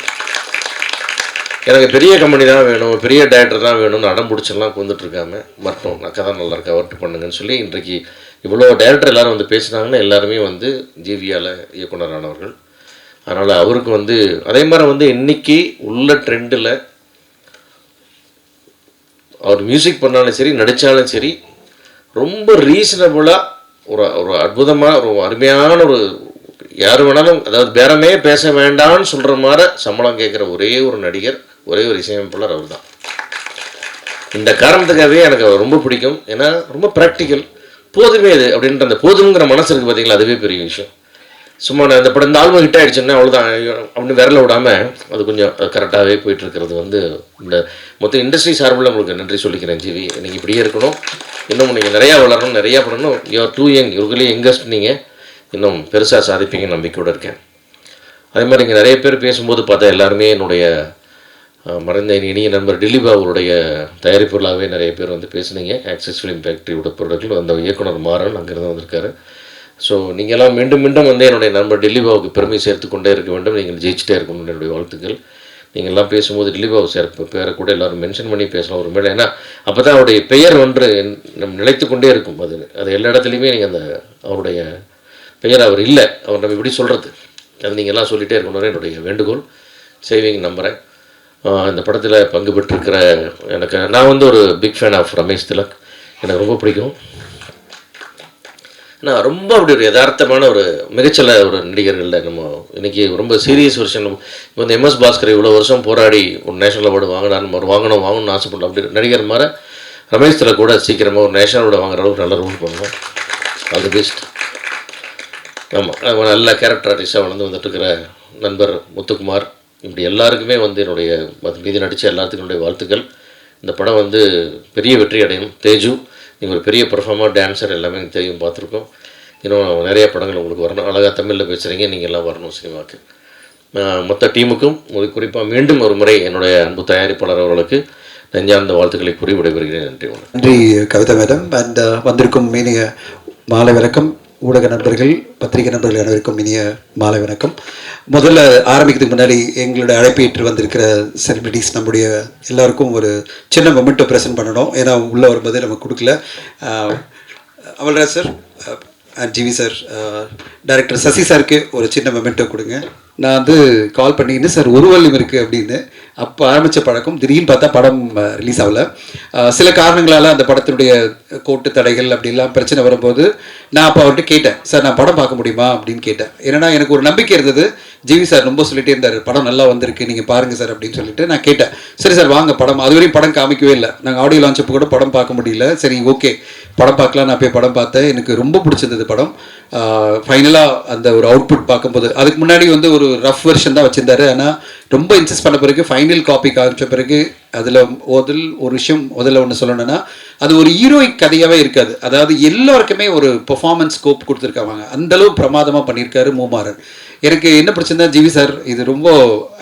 எனக்கு பெரிய கம்பெனி தான் வேணும், பெரிய டைரக்டர் தான் வேணும்னு அடம் பிடிச்செல்லாம் வந்துட்டுருக்காம மட்டும் நான் கதை நல்லா இருக்கா அவர்கிட்ட பண்ணுங்கன்னு சொல்லி இன்றைக்கு இவ்வளோ டைரக்டர் எல்லோரும் வந்து பேசினாங்கன்னா எல்லாருமே வந்து ஜிவியால் இயக்குனரானவர்கள். அதனால் அவருக்கு வந்து அதே மாதிரி வந்து இன்றைக்கி உள்ள ட்ரெண்டில் அவர் மியூசிக் பண்ணாலும் சரி நடித்தாலும் சரி ரொம்ப ரீசனபுளாக ஒரு அற்புதமாக ஒரு அருமையான ஒரு யார் வேணாலும் அதாவது பேரமே பேச வேண்டாம்னு சொல்கிற மாதிரி சம்பளம் கேட்குற ஒரே ஒரு நடிகர், ஒரே ஒரு இசையமைப்பாளர் அவர் தான். இந்த காரணத்துக்காகவே எனக்கு அவர் ரொம்ப பிடிக்கும். ஏன்னா ரொம்ப ப்ராக்டிக்கல், போதுமே அது அப்படின்ற அந்த போதுங்கிற மனசு இருக்குது பார்த்தீங்களா, அதுவே பெரிய விஷயம். சும்மா நான் இந்த படம் இந்த ஆல்பம் ஹிட் ஆகிடுச்சுன்னா அவ்வளோதான் அப்படின்னு விரல விடாமல் அது கொஞ்சம் கரெக்டாகவே போயிட்டுருக்கிறது வந்து இந்த மொத்த இண்டஸ்ட்ரி சார்பில் உங்களுக்கு நன்றி சொல்லிக்கிறேன் ஜிவி. நீங்கள் இப்படியே இருக்கணும், இன்னும் நீங்கள் நிறையா வளரணும், நிறையா பண்ணணும். யூஆர் டூ யங், இவர்களே யங்கஸ்ட், நீங்கள் இன்னும் பெருசாக சாதிப்பீங்க நம்பிக்கையோடு இருக்கேன். அதே மாதிரி இங்கே நிறைய பேர் பேசும்போது பார்த்தா எல்லாருமே என்னுடைய மறைந்த இனிய நண்பர் டில்லிபா அவருடைய தயாரிப்புகளாகவே நிறைய பேர் வந்து பேசுனீங்க. ஆக்சிஸ் ஃபிலிம் ஃபேக்ட்ரியோட ப்ரொடக்டில் அந்த இயக்குனர் மாறன் அங்கேருந்து வந்திருக்காரு. ஸோ நீங்கள்லாம் மீண்டும் மீண்டும் வந்து என்னுடைய நண்பர் டில்லிபாவுக்கு பெருமை சேர்த்து கொண்டே இருக்க வேண்டும். நீங்கள் ஜெயிச்சிட்டே இருக்கணும்னு என்னுடைய வாழ்த்துக்கள். நீங்கள்லாம் பேசும்போது டில்லிபாவு பேரை கூட எல்லோரும் மென்ஷன் பண்ணி பேசலாம் ஒரு மேலே. ஏன்னா அப்போ தான் அவருடைய பெயர் ஒன்று நம்ம நிலைத்து கொண்டே இருக்கும். அது எல்லா இடத்துலையுமே நீங்கள் அந்த அவருடைய பெயர் அவர் இல்லை, அவர் நம்ம இப்படி சொல்கிறது, அது நீங்கள் எல்லாம் சொல்லிகிட்டே இருக்கணும்னு என்னுடைய வேண்டுகோள். செய்வீங்க நம்புகிறேன். இந்த படத்தில் பங்கு பெற்றிருக்கிற நான் வந்து ஒரு big fan of Ramesh Thilak. எனக்கு ரொம்ப பிடிக்கும். நான் ரொம்ப அப்படி ஒரு யதார்த்தமான ஒரு மிகச்சல ஒரு நடிகர்களில் நம்ம இன்றைக்கி ரொம்ப சீரியஸ் வருஷன். இப்போ வந்து MS பாஸ்கர் இவ்வளோ வருஷம் போராடி ஒரு நேஷனல் அவார்டு வாங்கணும்னு ஆசைப்படலாம். அப்படி நடிகர் மாதிரி ரமேஷ் திலக் கூட சீக்கிரமாக ஒரு நேஷனல் அவார்டு வாங்குற அளவுக்கு நல்ல ரோல் பண்ணுவோம். All the best. ஆமாம், நல்ல கேரக்டர் ஆர்டிஸ்டாக வளர்ந்து வந்துட்டுருக்கிற நண்பர் முத்துக்குமார், இப்படி எல்லாருக்குமே வந்து என்னுடைய மீதி நடித்த எல்லாத்துக்கும் என்னுடைய வாழ்த்துக்கள். இந்த படம் வந்து பெரிய வெற்றி அடையும். தேஜு, நீங்கள் ஒரு பெரிய பர்ஃபார்மர், டான்ஸர், எல்லாமே எனக்கு தெரியும், பார்த்துருக்கோம். இன்னும் நிறைய படங்கள் உங்களுக்கு வரணும். அழகாக தமிழில் பேசுகிறீங்க, நீங்கள் எல்லாம் வரணும் சினிமாவுக்கு. மொத்த டீமுக்கும் குறிப்பாக மீண்டும் ஒரு முறை என்னுடைய அன்பு தயாரிப்பாளர் அவர்களுக்கு நெஞ்சார்ந்த வாழ்த்துக்களை கூறி விடைபெறுகிறேன். நன்றி. நன்றி கவிதா மேடம். அண்ட் வந்திருக்கும் இனிய மாலை வணக்கம். ஊடக நண்பர்கள், பத்திரிகை நண்பர்கள் அனைவருக்கும் இனிய மாலை வணக்கம். முதல்ல ஆரம்பிக்கிறதுக்கு முன்னாடி எங்களுடைய அழைப்பை ஏற்று வந்திருக்கிற செலிபிரிட்டிஸ் நம்முடைய எல்லாருக்கும் ஒரு சின்ன மொமெண்ட்டை ப்ரெசென்ட் பண்ணணும். ஏன்னா உள்ளே வரும்போதே நமக்கு கொடுக்கல. Amalraj sir, GV sir, director Sasi சாருக்கு ஒரு சின்ன மொமெண்ட்டோ கொடுங்க. நான் வந்து கால் பண்ணின்னு சார் ஒரு வல்லம் இருக்குது அப்படின்னு அப்போ ஆரம்பித்த பழக்கம். திடீர்னு பார்த்தா படம் ரிலீஸ் ஆகலை. சில காரணங்களால் அந்த படத்தினுடைய கோட்டு தடைகள் அப்படிலாம் பிரச்சனை வரும்போது நான் அப்போ அவர்கிட்ட கேட்டேன், சார் நான் படம் பார்க்க முடியுமா அப்படின்னு கேட்டேன். ஏன்னா எனக்கு ஒரு நம்பிக்கை இருந்தது. ஜிவி சார் ரொம்ப சொல்லிகிட்டே இருந்தார், படம் நல்லா வந்திருக்கு, நீங்கள் பாருங்கள் சார் அப்படின்னு சொல்லிட்டு நான் கேட்டேன். சரி சார் வாங்க படம். அதுவரையும் படம் காமிக்கவே இல்லை. நாங்கள் ஆடியோ லான்ச் அப்போ கூட படம் பார்க்க முடியல. சரி ஓகே படம் பார்க்கலாம். நான் போய் படம் பார்த்தேன். எனக்கு ரொம்ப பிடிச்சிருந்தது படம். ஃபைனலாக அந்த ஒரு அவுட்புட் பார்க்கும்போது, அதுக்கு முன்னாடி வந்து ஒரு ரஃப் வெர்ஷன் தான் வச்சுருந்தாரு. ஆனால் ரொம்ப இன்சிஸ்ட் பண்ண பிறகு ஃபைனல் காப்பி காமிச்ச பிறகு அதில் ஒரு விஷயம் முதல்ல ஒன்று சொல்லணும்னா, அது ஒரு ஹீரோயிக் கதையாகவே இருக்காது. அதாவது எல்லாருக்குமே ஒரு பெர்ஃபார்மன்ஸ் ஸ்கோப் கொடுத்துருக்காங்க. அந்தளவு பிரமாதமாக பண்ணியிருக்காரு மூமாறன். எனக்கு என்ன பிரச்சனை, ஜிவி சார் இது ரொம்ப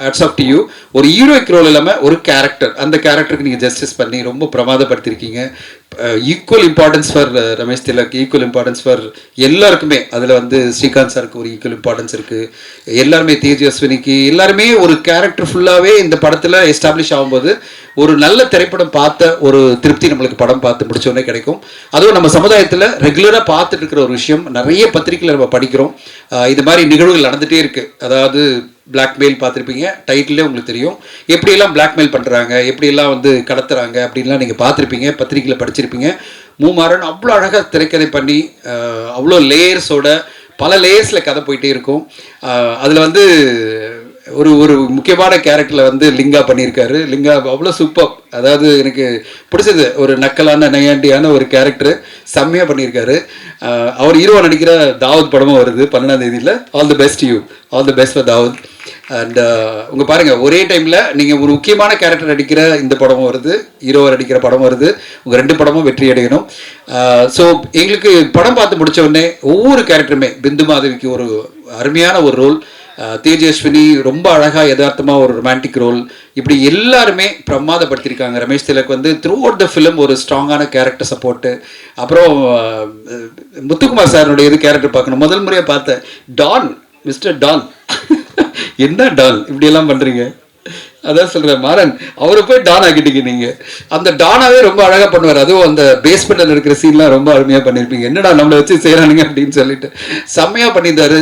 ஹேட்ஸ் ஆஃப் டு யூ. ஒரு ஹீரோயிக் ரோல் இல்லாமல் ஒரு கேரக்டர், அந்த கேரக்டருக்கு நீங்கள் ஜஸ்டிஸ் பண்ணி ரொம்ப பிரமாதப்படுத்திருக்கீங்க. Equal importance for Ramesh Thilak, equal importance for எல்லாருக்குமே. அதில் வந்து ஸ்ரீகாந்த் சாருக்கு ஒரு ஈக்குவல் இம்பார்ட்டன்ஸ் இருக்குது. எல்லாருமே தேஜஸ்வினிக்கு எல்லாருமே ஒரு கேரக்டர் ஃபுல்லாகவே இந்த படத்தில் எஸ்டாப்ளிஷ் ஆகும்போது ஒரு நல்ல திரைப்படம் பார்த்த ஒரு திருப்தி நம்மளுக்கு படம் பார்த்து முடிச்சோடனே கிடைக்கும். அதுவும் நம்ம சமுதாயத்தில் ரெகுலராக பார்த்துட்டு இருக்கிற ஒரு விஷயம். நிறைய பத்திரிகையில் நம்ம படிக்கிறோம், இது மாதிரி நிகழ்வுகள் நடந்துகிட்டே இருக்குது. அதாவது பிளாக்மெயில் பார்த்துருப்பீங்க, டைட்டிலே உங்களுக்கு தெரியும். எப்படியெல்லாம் பிளாக்மெயில் பண்ணுறாங்க, எப்படியெல்லாம் வந்து கடத்துறாங்க அப்படின்லாம் நீங்கள் பார்த்துருப்பீங்க, பத்திரிகையில் படிச்சிருப்பீங்க. மூமாறன் அவ்வளோ அழகாக திரைக்கதை பண்ணி அவ்வளோ லேயர்ஸோட பல லேயர்ஸில் கதை போயிட்டே இருக்கும். அதில் வந்து ஒரு ஒரு முக்கியமான கேரக்டரில் வந்து லிங்கா பண்ணியிருக்காரு. லிங்கா அவ்வளோ சூப்பர். அதாவது எனக்கு பிடிச்சது ஒரு நக்கலான நையாண்டியான ஒரு கேரக்டரு செம்மையாக பண்ணியிருக்காரு. அவர் ஹீரோவை நடிக்கிற தாவூத் படமும் வருது 12ஆம் தேதியில். All the best you, all the best for Dawood. And உங்கள் பாருங்கள், ஒரே டைமில் நீங்கள் ஒரு முக்கியமான கேரக்டர் நடிக்கிற இந்த படமும் வருது, ஹீரோவை நடிக்கிற படம் வருது. உங்கள் 2 படமும் வெற்றி அடையணும். ஸோ எங்களுக்கு படம் பார்த்து முடித்த உடனே ஒவ்வொரு கேரக்டருமே, பிந்து மாதவிக்கு ஒரு அருமையான ஒரு ரோல், தேஜஸ்வினி ரொம்ப அழகாக யதார்த்தமாக ஒரு ரொமான்டிக் ரோல், இப்படி எல்லாருமே பிரமாதப்படுத்தியிருக்காங்க. ரமேஷ் திலக் வந்து த்ரூ அவுட் த ஃபிலிம் ஒரு ஸ்ட்ராங்கான கேரக்டர் சப்போர்ட்டு. அப்புறம் முத்துக்குமார் சாருடைய இது கேரக்டர் பார்க்கணும். முதல் முறையாக பார்த்தேன். டான், மிஸ்டர் டான், என்ன டான் இப்படியெல்லாம் பண்ணுறீங்க? அதான் சொல்கிறேன், மாறன் அவரை போய் டான் ஆக்கிட்டீங்க நீங்கள். அந்த டானாவே ரொம்ப அழகாக பண்ணுவார். அதுவும் அந்த பேஸ்மெண்ட்டில் இருக்கிற சீன்லாம் ரொம்ப அருமையாக பண்ணியிருப்பீங்க. என்னடா நம்மளை வச்சு செய்கிறானுங்க அப்படின்னு சொல்லிட்டு செம்மையாக பண்ணியிருந்தாரு.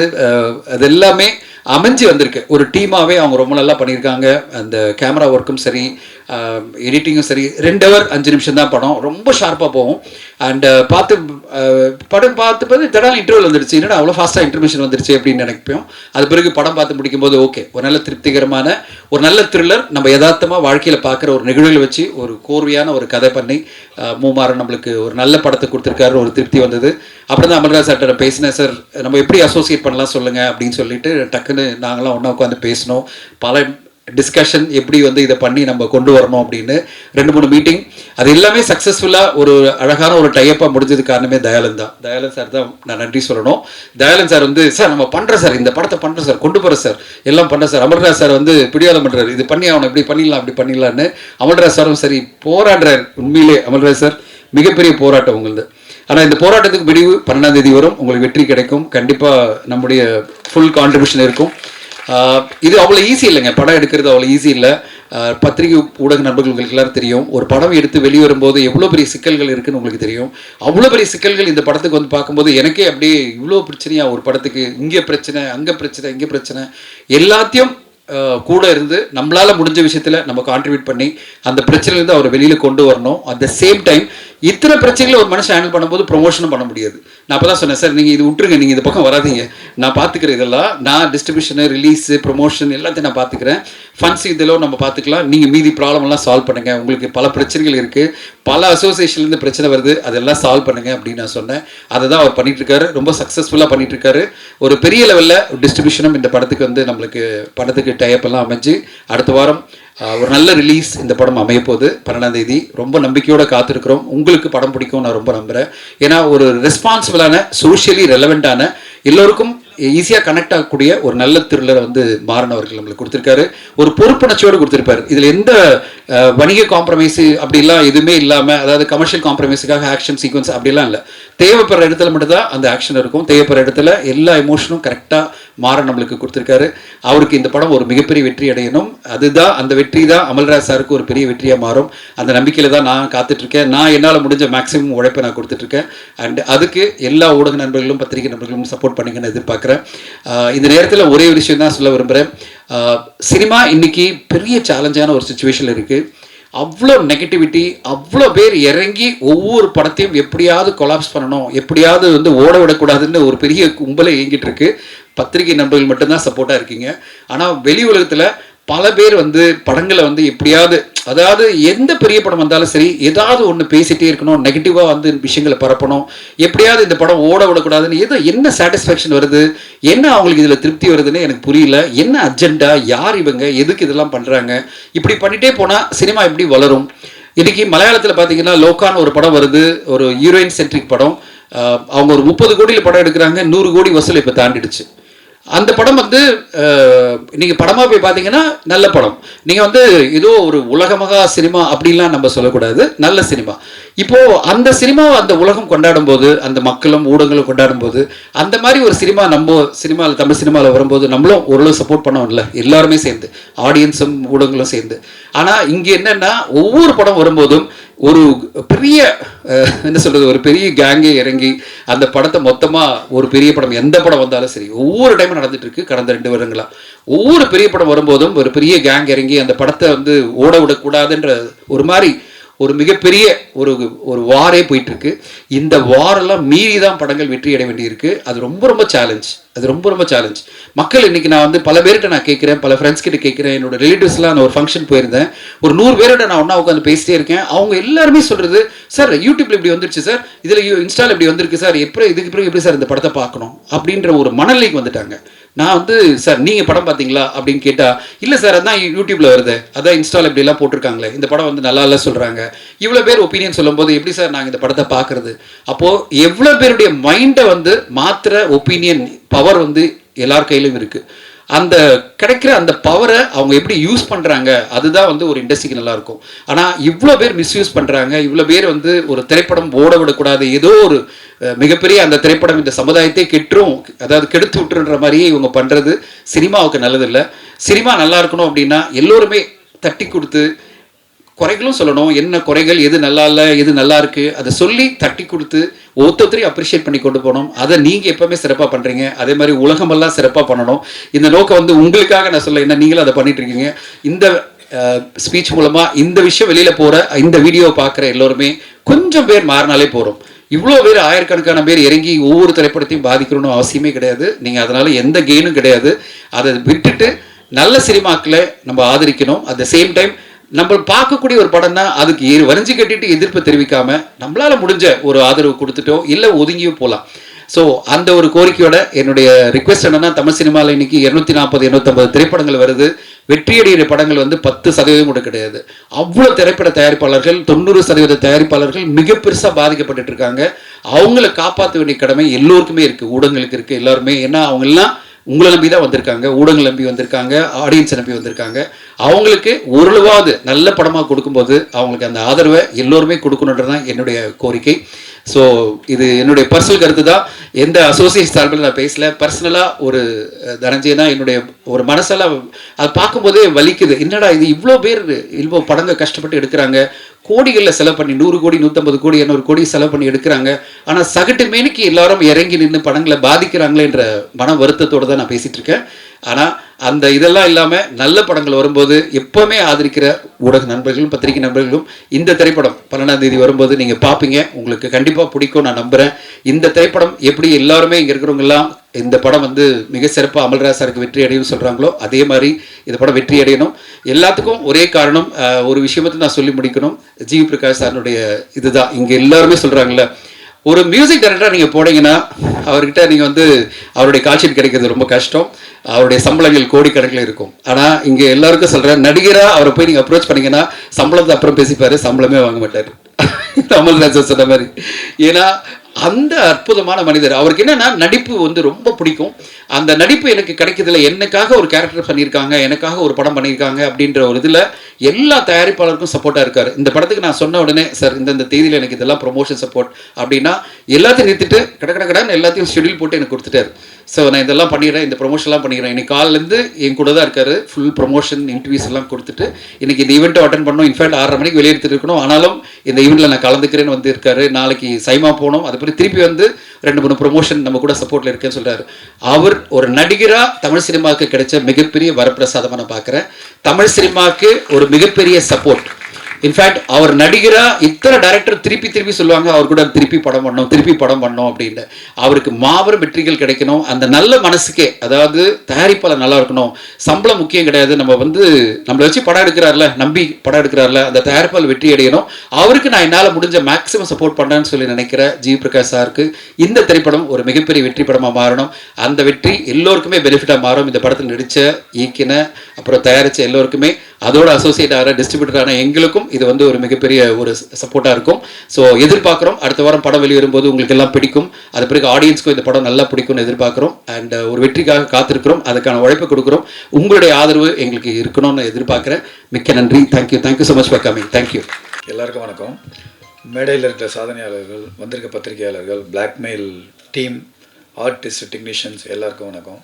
அது எல்லாமே அமைஞ்சு வந்திருக்கு. ஒரு டீமாகவே அவங்க ரொம்ப நல்லா பண்ணியிருக்காங்க. அந்த கேமரா ஒர்க்கும் சரி, எடிட்டிங்கும் சரி. 2 hour 5 நிமிஷம் தான் படம், ரொம்ப ஷார்ப்பாக போகும். அண்டு படம் பார்த்து தடால் இன்டர்வல் வந்துடுச்சு. என்னடா அவ்வளோ ஃபாஸ்ட்டாக இன்டர்மிஷன் வந்துடுச்சு அப்படின்னு நினைப்போம். அது பிறகு படம் பார்த்து முடிக்கும்போது ஓகே, ஒரு நல்ல திருப்திகரமான ஒரு நல்ல த்ரில்லர். நம்ம யதார்த்தமாக வாழ்க்கையில் பார்க்குற ஒரு நிகழ்வுகளை வச்சு ஒரு கோர்வையான ஒரு கதை பண்ணி மூமாறன் நம்மளுக்கு ஒரு நல்ல படத்தை கொடுத்துருக்காரு. ஒரு திருப்தி வந்தது. அப்புறம் தான் அமல்ராஜ் சார்கிட்ட பேசினேன், சார் நம்ம எப்படி அசோசியேட் பண்ணலாம் சொல்லுங்கள் அப்படின்னு சொல்லிட்டு டக்குன்னு நாங்களாம் ஒன்றா உட்காந்து பேசினோம். பல டிஸ்கஷன் எப்படி வந்து இதை பண்ணி நம்ம கொண்டு வரணும் அப்படின்னு 2-3 மீட்டிங், அது எல்லாமே சக்ஸஸ்ஃபுல்லாக ஒரு அழகான ஒரு டைப்பாக முடிஞ்சது காரணமே தயாளன் தான். தயாளன் சார் தான் நான் நன்றி சொல்லணும். தயாளன் சார் வந்து சார் நம்ம பண்ணுறோம் சார், இந்த படத்தை பண்ணுறோம் சார், கொண்டு போகிற சார், எல்லாம் பண்ணுறேன் சார். அமல்ராஜ் சார் வந்து பிடிவாதம் பண்ணுறாரு, இது பண்ணி அவனை இப்படி பண்ணிடலாம் அப்படி பண்ணிடலான்னு. அமல்ராஜ் சாரும் சரி போராடுறார். உண்மையிலே அமல்ராஜ் சார் மிகப்பெரிய போராட்டம் உங்களுது. ஆனால் இந்த போராட்டத்துக்கு முடிவு 12ஆம் தேதி வரும், உங்களுக்கு வெற்றி கிடைக்கும். கண்டிப்பாக நம்முடைய ஃபுல் கான்ட்ரிபியூஷன் இருக்கும். இது அவ்வளோ ஈஸி இல்லைங்க, படம் எடுக்கிறது அவ்வளோ ஈஸி இல்லை. பத்திரிகை ஊடக நண்பர்கள் உங்களுக்கு எல்லாரும் தெரியும், ஒரு படம் எடுத்து வெளிவரும்போது எவ்வளோ பெரிய சிக்கல்கள் இருக்குன்னு உங்களுக்கு தெரியும். அவ்வளோ பெரிய சிக்கல்கள் இந்த படத்துக்கு வந்து பார்க்கும்போது எனக்கே அப்படியே இவ்வளோ பிரச்சனையா ஒரு படத்துக்கு, இங்கே பிரச்சனை அங்கே பிரச்சனை இங்கே பிரச்சனை, எல்லாத்தையும் கூட இருந்து நம்மளால முடிஞ்ச விஷயத்துல நம்ம கான்ட்ரிபியூட் பண்ணி அந்த பிரச்சனையிலேருந்து அவரை வெளியில கொண்டு வரணும். அட் த சேம் டைம் இத்தனை பிரச்சனைகளை ஒரு மனுஷன் ஹேண்டில் பண்ணும்போது ப்ரொமோஷனும் பண்ண முடியாது. நான் அப்போ தான் சொன்னேன், சார் நீங்கள் இது விட்டுருங்க, நீங்கள் இந்த பக்கம் வராதிங்க, நான் பார்த்துக்கிறேன், இதெல்லாம் நான் டிஸ்ட்ரிபியூஷனு ரிலீஸு ப்ரொமோஷன் எல்லாத்தையும் நான் பார்த்துக்கிறேன், ஃபண்ட்ஸ் இதெல்லாம் நம்ம பார்த்துக்கலாம், நீங்கள் மீதி ப்ராப்ளம்லாம் சால்வ் பண்ணுங்கள், உங்களுக்கு பல பிரச்சனைகள் இருக்குது, பல அசோசியேஷன்லேருந்து பிரச்சனை வருது, அதெல்லாம் சால்வ் பண்ணுங்கள் அப்படின்னு நான் சொன்னேன். அதை தான் அவர் பண்ணிகிட்ருக்காரு, ரொம்ப சக்ஸஸ்ஃபுல்லாக பண்ணிகிட்ருக்காரு. ஒரு பெரிய லெவலில் டிஸ்ட்ரிபியூஷனும் இந்த படத்துக்கு வந்து நம்மளுக்கு படத்துக்கு டைப்பெல்லாம் அமைஞ்சு அடுத்த வாரம் ஒரு நல்ல ரிலீஸ் இந்த படம் அமையப்போகுது 12ஆம் தேதி. ரொம்ப நம்பிக்கையோடு காத்திருக்கிறோம். உங்களுக்கு படம் பிடிக்கும் நான் ரொம்ப நம்புகிறேன். ஏன்னா ஒரு ரெஸ்பான்சிபிளான சோஷியலி ரெலவெண்ட்டான எல்லோருக்கும் ஈஸியாக கனெக்ட் ஆகக்கூடிய ஒரு நல்ல த்ரில்லரை வந்து மாறன் அவர்கள் நம்மளுக்கு கொடுத்துருக்காரு. ஒரு பொறுப்புணர்ச்சியோடு கொடுத்துருப்பாரு. இதில் எந்த வணிக காம்ப்ரமைஸு அப்படிலாம் எதுவுமே இல்லாமல், அதாவது கமர்ஷியல் காம்ப்ரமைஸுக்காக ஆக்ஷன் சீக்வன்ஸ் அப்படிலாம் இல்லை. தேவைப்படுற இடத்துல மட்டும்தான் அந்த ஆக்ஷன் இருக்கும். தேவைப்படுற இடத்துல எல்லா எமோஷனும் கரெக்டாக மாறன் நம்மளுக்கு கொடுத்துருக்காரு. அவருக்கு இந்த படம் ஒரு மிகப்பெரிய வெற்றி அடையணும். அதுதான் அந்த வெற்றி தான் அமல்ராஜ் சாருக்கு ஒரு பெரிய வெற்றியாக மாறும். அந்த நம்பிக்கையில் தான் நான் காத்துட்ருக்கேன். நான் என்னால் முடிஞ்ச மேக்ஸிமம் உழைப்பை நான் கொடுத்துட்ருக்கேன். அண்ட் அதுக்கு எல்லா ஊடக நண்பர்களும் பத்திரிகை நண்பர்களும் சப்போர்ட் பண்ணிங்கன்னு எதிர்பார்க்குறேன். இந்த நேரத்தில் ஒரே ஒரு விஷயம் தான் சொல்ல விரும்புகிறேன். சினிமா இன்னைக்கு பெரிய சேலஞ்சான ஒரு சுச்சுவேஷனில் இருக்குது. அவ்வளோ நெகட்டிவிட்டி, அவ்வளோ பேர் இறங்கி ஒவ்வொரு படத்தையும் எப்படியாவது கொலாப்ஸ் பண்ணணும், எப்படியாவது வந்து ஓட விடக்கூடாதுன்னு ஒரு பெரிய கும்பலை இயங்கிட்டு இருக்கு. பத்திரிகை நண்பர்கள் மட்டும்தான் சப்போர்ட்டாக இருக்கீங்க. ஆனால் வெளி உலகத்தில் பல பேர் வந்து படங்களை வந்து எப்படியாவது, அதாவது எந்த பெரிய படம் வந்தாலும் சரி ஏதாவது ஒன்று பேசிகிட்டே இருக்கணும், நெகட்டிவாக வந்து விஷயங்களை பரப்பணும், எப்படியாவது இந்த படம் ஓட விடக்கூடாதுன்னு ஏதோ என்ன சாட்டிஸ்ஃபேக்ஷன் வருது, என்ன அவங்களுக்கு இதில் திருப்தி வருதுன்னு எனக்கு புரியல. என்ன அஜெண்டா, யார் இவங்க, எதுக்கு இதெல்லாம் பண்ணுறாங்க? இப்படி பண்ணிகிட்டே போனால் சினிமா எப்படி வளரும்? இன்றைக்கி மலையாளத்தில் பார்த்தீங்கன்னா லோக்கான ஒரு படம் வருது, ஒரு ஹீரோயின் சென்ட்ரிக் படம். அவங்க ஒரு 30 கோடியில் படம் எடுக்கிறாங்க, 100 கோடி வசூல் இப்போ தாண்டிடுச்சு. அந்த படம் வந்து நீங்கள் படமாக போய் பார்த்தீங்கன்னா நல்ல படம். நீங்கள் வந்து ஏதோ ஒரு உலகமகா சினிமா அப்படின்லாம் நம்ம சொல்லக்கூடாது, நல்ல சினிமா. இப்போது அந்த சினிமாவை அந்த உலகம் கொண்டாடும் போது, அந்த மக்களும் ஊடகங்களும் கொண்டாடும் போது, அந்த மாதிரி ஒரு சினிமா நம்ம சினிமாவில், தமிழ் சினிமாவில் வரும்போது நம்மளும் ஓரளவு சப்போர்ட் பண்ணோம்ல, எல்லாருமே சேர்ந்து, ஆடியன்ஸும் ஊடகங்களும் சேர்ந்து. ஆனால் இங்கே என்னென்னா ஒவ்வொரு படம் வரும்போதும் ஒரு பெரிய என்ன சொல்கிறது, ஒரு பெரிய கேங்கே இறங்கி அந்த படத்தை மொத்தமாக, ஒரு பெரிய படம் எந்த படம் வந்தாலும் சரி, ஒவ்வொரு டைமும் நடந்துட்டு இருக்கு கடந்த 2 வருடங்களா. ஒவ்வொரு பெரிய படம் வரும்போதும் ஒரு பெரிய கேங் இறங்கி அந்த படத்தை வந்து ஓட விடக்கூடாதுன்ற ஒரு மாதிரி ஒரு மிகப்பெரிய ஒரு வாரே போயிட்டு இருக்கு. இந்த வாரெல்லாம் மீறி தான் படங்கள் வெற்றி அடைய வேண்டியிருக்கு. அது ரொம்ப ரொம்ப சேலஞ்ச். அது ரொம்ப ரொம்ப சேலஞ்ச். மக்கள் இன்னைக்கு நான் வந்து பல பேர்கிட்ட நான் கேட்குறேன், பல ஃப்ரெண்ட்ஸ் கிட்ட கேட்குறேன், என்னோட ரிலேட்டிவ்ஸ்லாம் நான் ஒரு ஃபங்க்ஷன் போயிருந்தேன், ஒரு 100 பேரோட நான் ஒன்றா உட்காந்து பேசிட்டே இருக்கேன். அவங்க எல்லாருமே சொல்கிறது, சார் யூடியூப்ல இப்படி வந்துருச்சு சார், இதில் இன்ஸ்டாவில் இப்படி வந்திருக்கு சார், இதுக்கு பிறகு எப்படி சார் இந்த படத்தை பார்க்கணும் அப்படின்ற ஒரு மனநிலைக்கு வந்துட்டாங்க. நான் வந்து சார் நீங்கள் படம் பார்த்தீங்களா அப்படின்னு கேட்டால், இல்லை சார் அதான் யூடியூப்பில் வருது, அதான் இன்ஸ்டாவில் இப்படிலாம் போட்டிருக்காங்களே, இந்த படம் வந்து நல்லா இல்லை சொல்கிறாங்க. இவ்வளோ பேர் ஒப்பீனியன் சொல்லும்போது எப்படி சார் நாங்கள் இந்த படத்தை பார்க்குறது? அப்போது எவ்வளோ பேருடைய மைண்டை வந்து மாத்திர ஒப்பீனியன் பவர் வந்து எல்லார் கையிலும் இருக்குது. அந்த கிடைக்கிற அந்த பவரை அவங்க எப்படி யூஸ் பண்ணுறாங்க, அதுதான் வந்து ஒரு இண்டஸ்ட்ரிக்கு நல்லாயிருக்கும். ஆனால் இவ்வளோ பேர் மிஸ்யூஸ் பண்ணுறாங்க. இவ்வளோ பேர் வந்து ஒரு திரைப்படம் ஓட விடக்கூடாது, ஏதோ ஒரு மிகப்பெரிய அந்த திரைப்படம் இந்த சமுதாயத்தை கெட்டுரும், அதாவது கெடுத்து விட்டுருன்ற மாதிரியே இவங்க பண்ணுறது சினிமாவுக்கு நல்லதில்லை. சினிமா நல்லா இருக்கணும் அப்படின்னா எல்லோருமே தட்டி கொடுத்து குறைகளும் சொல்லணும், என்ன குறைகள், எது நல்லா இல்லை, எது நல்லா இருக்குது, அதை சொல்லி தட்டி கொடுத்து ஒருத்தரையும் அப்ரிஷியேட் பண்ணி கொண்டு போகணும். அதை நீங்கள் எப்போவுமே சிறப்பாக பண்ணுறீங்க. அதே மாதிரி உலகமெல்லாம் சிறப்பாக பண்ணணும். இந்த நோக்கம் வந்து உங்களுக்காக நான் சொல்ல, என்ன நீங்களும் அதை பண்ணிட்டு இருக்கீங்க. இந்த ஸ்பீச் மூலமாக இந்த விஷயம் வெளியில் போகிற, இந்த வீடியோவை பார்க்குற எல்லோருமே கொஞ்சம் பேர் மாறினாலே போகிறோம். இவ்வளோ பேர், ஆயிரக்கணக்கான பேர் இறங்கி ஒவ்வொரு திரைப்படத்தையும் பாதிக்கணும்னு அவசியமே கிடையாது. நீங்கள் அதனால் எந்த கெயினும் கிடையாது. அதை விட்டுட்டு நல்ல சினிமாக்களை நம்ம ஆதரிக்கணும். அட் த சேம் டைம் நம்ம பார்க்கக்கூடிய ஒரு படம் தான், அதுக்கு வரைஞ்சி கட்டிட்டு எதிர்ப்பு தெரிவிக்காமல் நம்மளால் முடிஞ்ச ஒரு ஆதரவு கொடுத்துட்டோம், இல்லை ஒதுங்கியும் போகலாம். ஸோ அந்த ஒரு கோரிக்கையோட என்னுடைய ரிக்வெஸ்ட் என்னன்னா, தமிழ் சினிமாவில் இன்னைக்கு 240-250 திரைப்படங்கள் வருது. வெற்றியடைகிற படங்கள் வந்து 10% கூட கிடையாது. அவ்வளோ திரைப்பட தயாரிப்பாளர்கள் 90% தயாரிப்பாளர்கள் மிக பெருசாக பாதிக்கப்பட்டு இருக்காங்க. அவங்கள காப்பாற்ற வேண்டிய கடமை எல்லோருக்குமே இருக்குது, ஊடகங்களுக்கு இருக்குது, எல்லாருமே. ஏன்னா அவங்கெல்லாம் உங்களை நம்பி தான் வந்திருக்காங்க, ஊடகங்கள் நம்பி வந்திருக்காங்க, ஆடியன்ஸை நம்பி வந்திருக்காங்க. அவங்களுக்கு ஓரளவாவது நல்ல படமாக கொடுக்கும்போது அவங்களுக்கு அந்த ஆதரவை எல்லோருமே கொடுக்கணுன்றது தான் என்னுடைய கோரிக்கை. ஸோ இது என்னுடைய பர்சனல் கருத்து தான், எந்த அசோசியேஷன் சார்பில் நான் பேசல. பர்சனலாக ஒரு தனஞ்சயனா என்னுடைய ஒரு மனசெல்லாம் அது பார்க்கும்போதே வலிக்குது. என்னடா இது, இவ்வளோ பேர் இவ்வளோ படங்கள் கஷ்டப்பட்டு எடுக்கிறாங்க, கோடிகளில் செலவு பண்ணி 100 கோடி 150 கோடி 200 கோடி செலவு பண்ணி எடுக்கிறாங்க. ஆனால் சகட்டு மேனிக்கு எல்லாரும் இறங்கி நின்று படங்களை பாதிக்கிறாங்களேன்ற மன வருத்தத்தோடு தான் நான் பேசிகிட்டு இருக்கேன். ஆனால் அந்த இதெல்லாம் இல்லாமல் நல்ல படங்கள் வரும்போது எப்போவுமே ஆதரிக்கிற ஊடக நண்பர்களும் பத்திரிகை நண்பர்களும் இந்த திரைப்படம் 12ஆம் தேதி வரும்போது நீங்கள் பார்ப்பீங்க, உங்களுக்கு கண்டிப்பாக பிடிக்கும் நான் நம்புகிறேன். இந்த திரைப்படம் எப்படி எல்லாருமே இங்கே இருக்கிறவங்கெல்லாம் இந்த படம் வந்து மிக சிறப்பாக அமல்ராஜ் சாருக்கு வெற்றி அடையும் சொல்கிறாங்களோ அதே மாதிரி இந்த படம் வெற்றி அடையணும். எல்லாத்துக்கும் ஒரே காரணம், ஒரு விஷயத்தை நான் சொல்லி முடிக்கணும். ஜிவி பிரகாஷ் சாருடைய இதுதான் இங்கே எல்லாருமே சொல்கிறாங்களே, ஒரு மியூசிக் டைரக்டராக நீங்கள் போனீங்கன்னா அவர்கிட்ட நீங்கள் வந்து அவருடைய காட்சியில் கிடைக்கிறது ரொம்ப கஷ்டம். அவருடைய சம்பளங்கள் கோடிக்கணக்கில் இருக்கும். ஆனால் இங்கே எல்லாருக்கும் சொல்கிறேன், நடிகராக அவரை போய் நீங்கள் அப்ரோச் பண்ணிங்கன்னா சம்பளத்தை அப்புறம் பேசிப்பார், சம்பளமே வாங்க மாட்டார். அமல்ராஜ் சொன்ன மாதிரி. ஏன்னா அந்த அற்புதமான மனிதர். அவருக்கு என்னன்னா நடிப்பு வந்து ரொம்ப பிடிக்கும். அந்த நடிப்பு எனக்கு கிடைக்கிறதுல எனக்காக ஒரு கேரக்டர் பண்ணியிருக்காங்க, எனக்காக ஒரு படம் பண்ணியிருக்காங்க அப்படின்ற ஒரு இதில் எல்லா தயாரிப்பாளருக்கும் சப்போர்ட்டாக இருக்கார். இந்த படத்துக்கு நான் சொன்ன உடனே சார் இந்த தேதியில் எனக்கு இதெல்லாம் ப்ரொமோஷன் சப்போர்ட் அப்படின்னா எல்லாத்தையும் நிறுத்திட்டு கடன்னு எல்லாத்தையும் ஷெடியூல் போட்டு எனக்கு கொடுத்துட்டாரு. ஸோ நான் இதெல்லாம் பண்ணிடுறேன், இந்த ப்ரொமோஷன்லாம் பண்ணிடுறேன். இன்னைக்கு காலிலேருந்து என் கூட தான் இருக்கார். ஃபுல் ப்ரொமோஷன் இன்டர்வியூஸ் எல்லாம் கொடுத்துட்டு இன்றைக்கி இந்த ஈவெண்ட்டை அட்டன் பண்ணோம். இன்ஃபேக்ட் 6:30 மணிக்கு வெளியெடுத்துட்டு இருக்கணும், ஆனாலும் இந்த ஈவெண்ட்டில் நான் கலந்துக்கிறேன்னு வந்து இருக்காரு. நாளைக்கு சைமா போனோம், அது பற்றி திருப்பி வந்து 2-3 ப்ரொமோஷன் நம்ம கூட சப்போர்ட்டில் இருக்கேன்னு சொல்கிறாரு. அவர் ஒரு நடிகராக தமிழ் சினிமாவுக்கு கிடைச்ச மிகப்பெரிய வரப்பிரசாதமாக நான் பார்க்குறேன். தமிழ் சினிமாவுக்கு ஒரு மிகப்பெரிய சப்போர்ட். இன்ஃபேக்ட் அவர் நடிகராக இத்தனை டைரக்டர் திருப்பி சொல்லுவாங்க அவர் கூட திருப்பி படம் பண்ணோம் அப்படின்னு. அவருக்கு மாபெரும் வெற்றிகள் கிடைக்கணும். அந்த நல்ல மனசுக்கே, அதாவது தயாரிப்பாளர் நல்லா இருக்கணும், சம்பளம் முக்கியம் கிடையாது. நம்ம வந்து நம்மளை வச்சு படம் எடுக்கிறார்ல, நம்பி படம் எடுக்கிறார்ல, அந்த தயாரிப்பாளர் வெற்றி அடையணும். அவருக்கு நான் என்னால் முடிஞ்ச மேக்ஸிமம் சப்போர்ட் பண்ணுறேன்னு சொல்லி நினைக்கிற ஜிவி பிரகாஷ் சாருக்கு இந்த திரைப்படம் ஒரு மிகப்பெரிய வெற்றி படமாக மாறணும். அந்த வெற்றி எல்லோருக்குமே பெனிஃபிட்டாக மாறும். இந்த படத்தில் நடித்த, இயக்கின, அப்புறம் தயாரித்த எல்லோருக்குமே, அதோட அசோசியேட் ஆகிற டிஸ்ட்ரிபியூட்டரான எங்களுக்கும் இது வந்து ஒரு மிகப்பெரிய ஒரு சப்போர்ட்டாக இருக்கும். ஸோ எதிர்பார்க்குறோம் அடுத்த வாரம் படம் வெளிவரும்போது உங்களுக்கு எல்லாம் பிடிக்கும், அது பிறகு ஆடியன்ஸ்க்கும் இந்த படம் நல்லா பிடிக்கும்னு எதிர்பார்க்குறோம். அண்ட் ஒரு வெற்றிக்காக காத்திருக்கிறோம், அதுக்கான உழைப்பு கொடுக்குறோம். உங்களுடைய ஆதரவு எங்களுக்கு இருக்கணும்னு எதிர்பார்க்குறேன். மிக்க நன்றி. Thank you so much for coming. Thank you. எல்லாருக்கும் வணக்கம். மேடையில் இருக்கிற சாதனையாளர்கள், வந்திருக்க பத்திரிகையாளர்கள், பிளாக்மெயில் டீம், ஆர்டிஸ்ட், டெக்னீஷியன்ஸ் எல்லாருக்கும் வணக்கம்.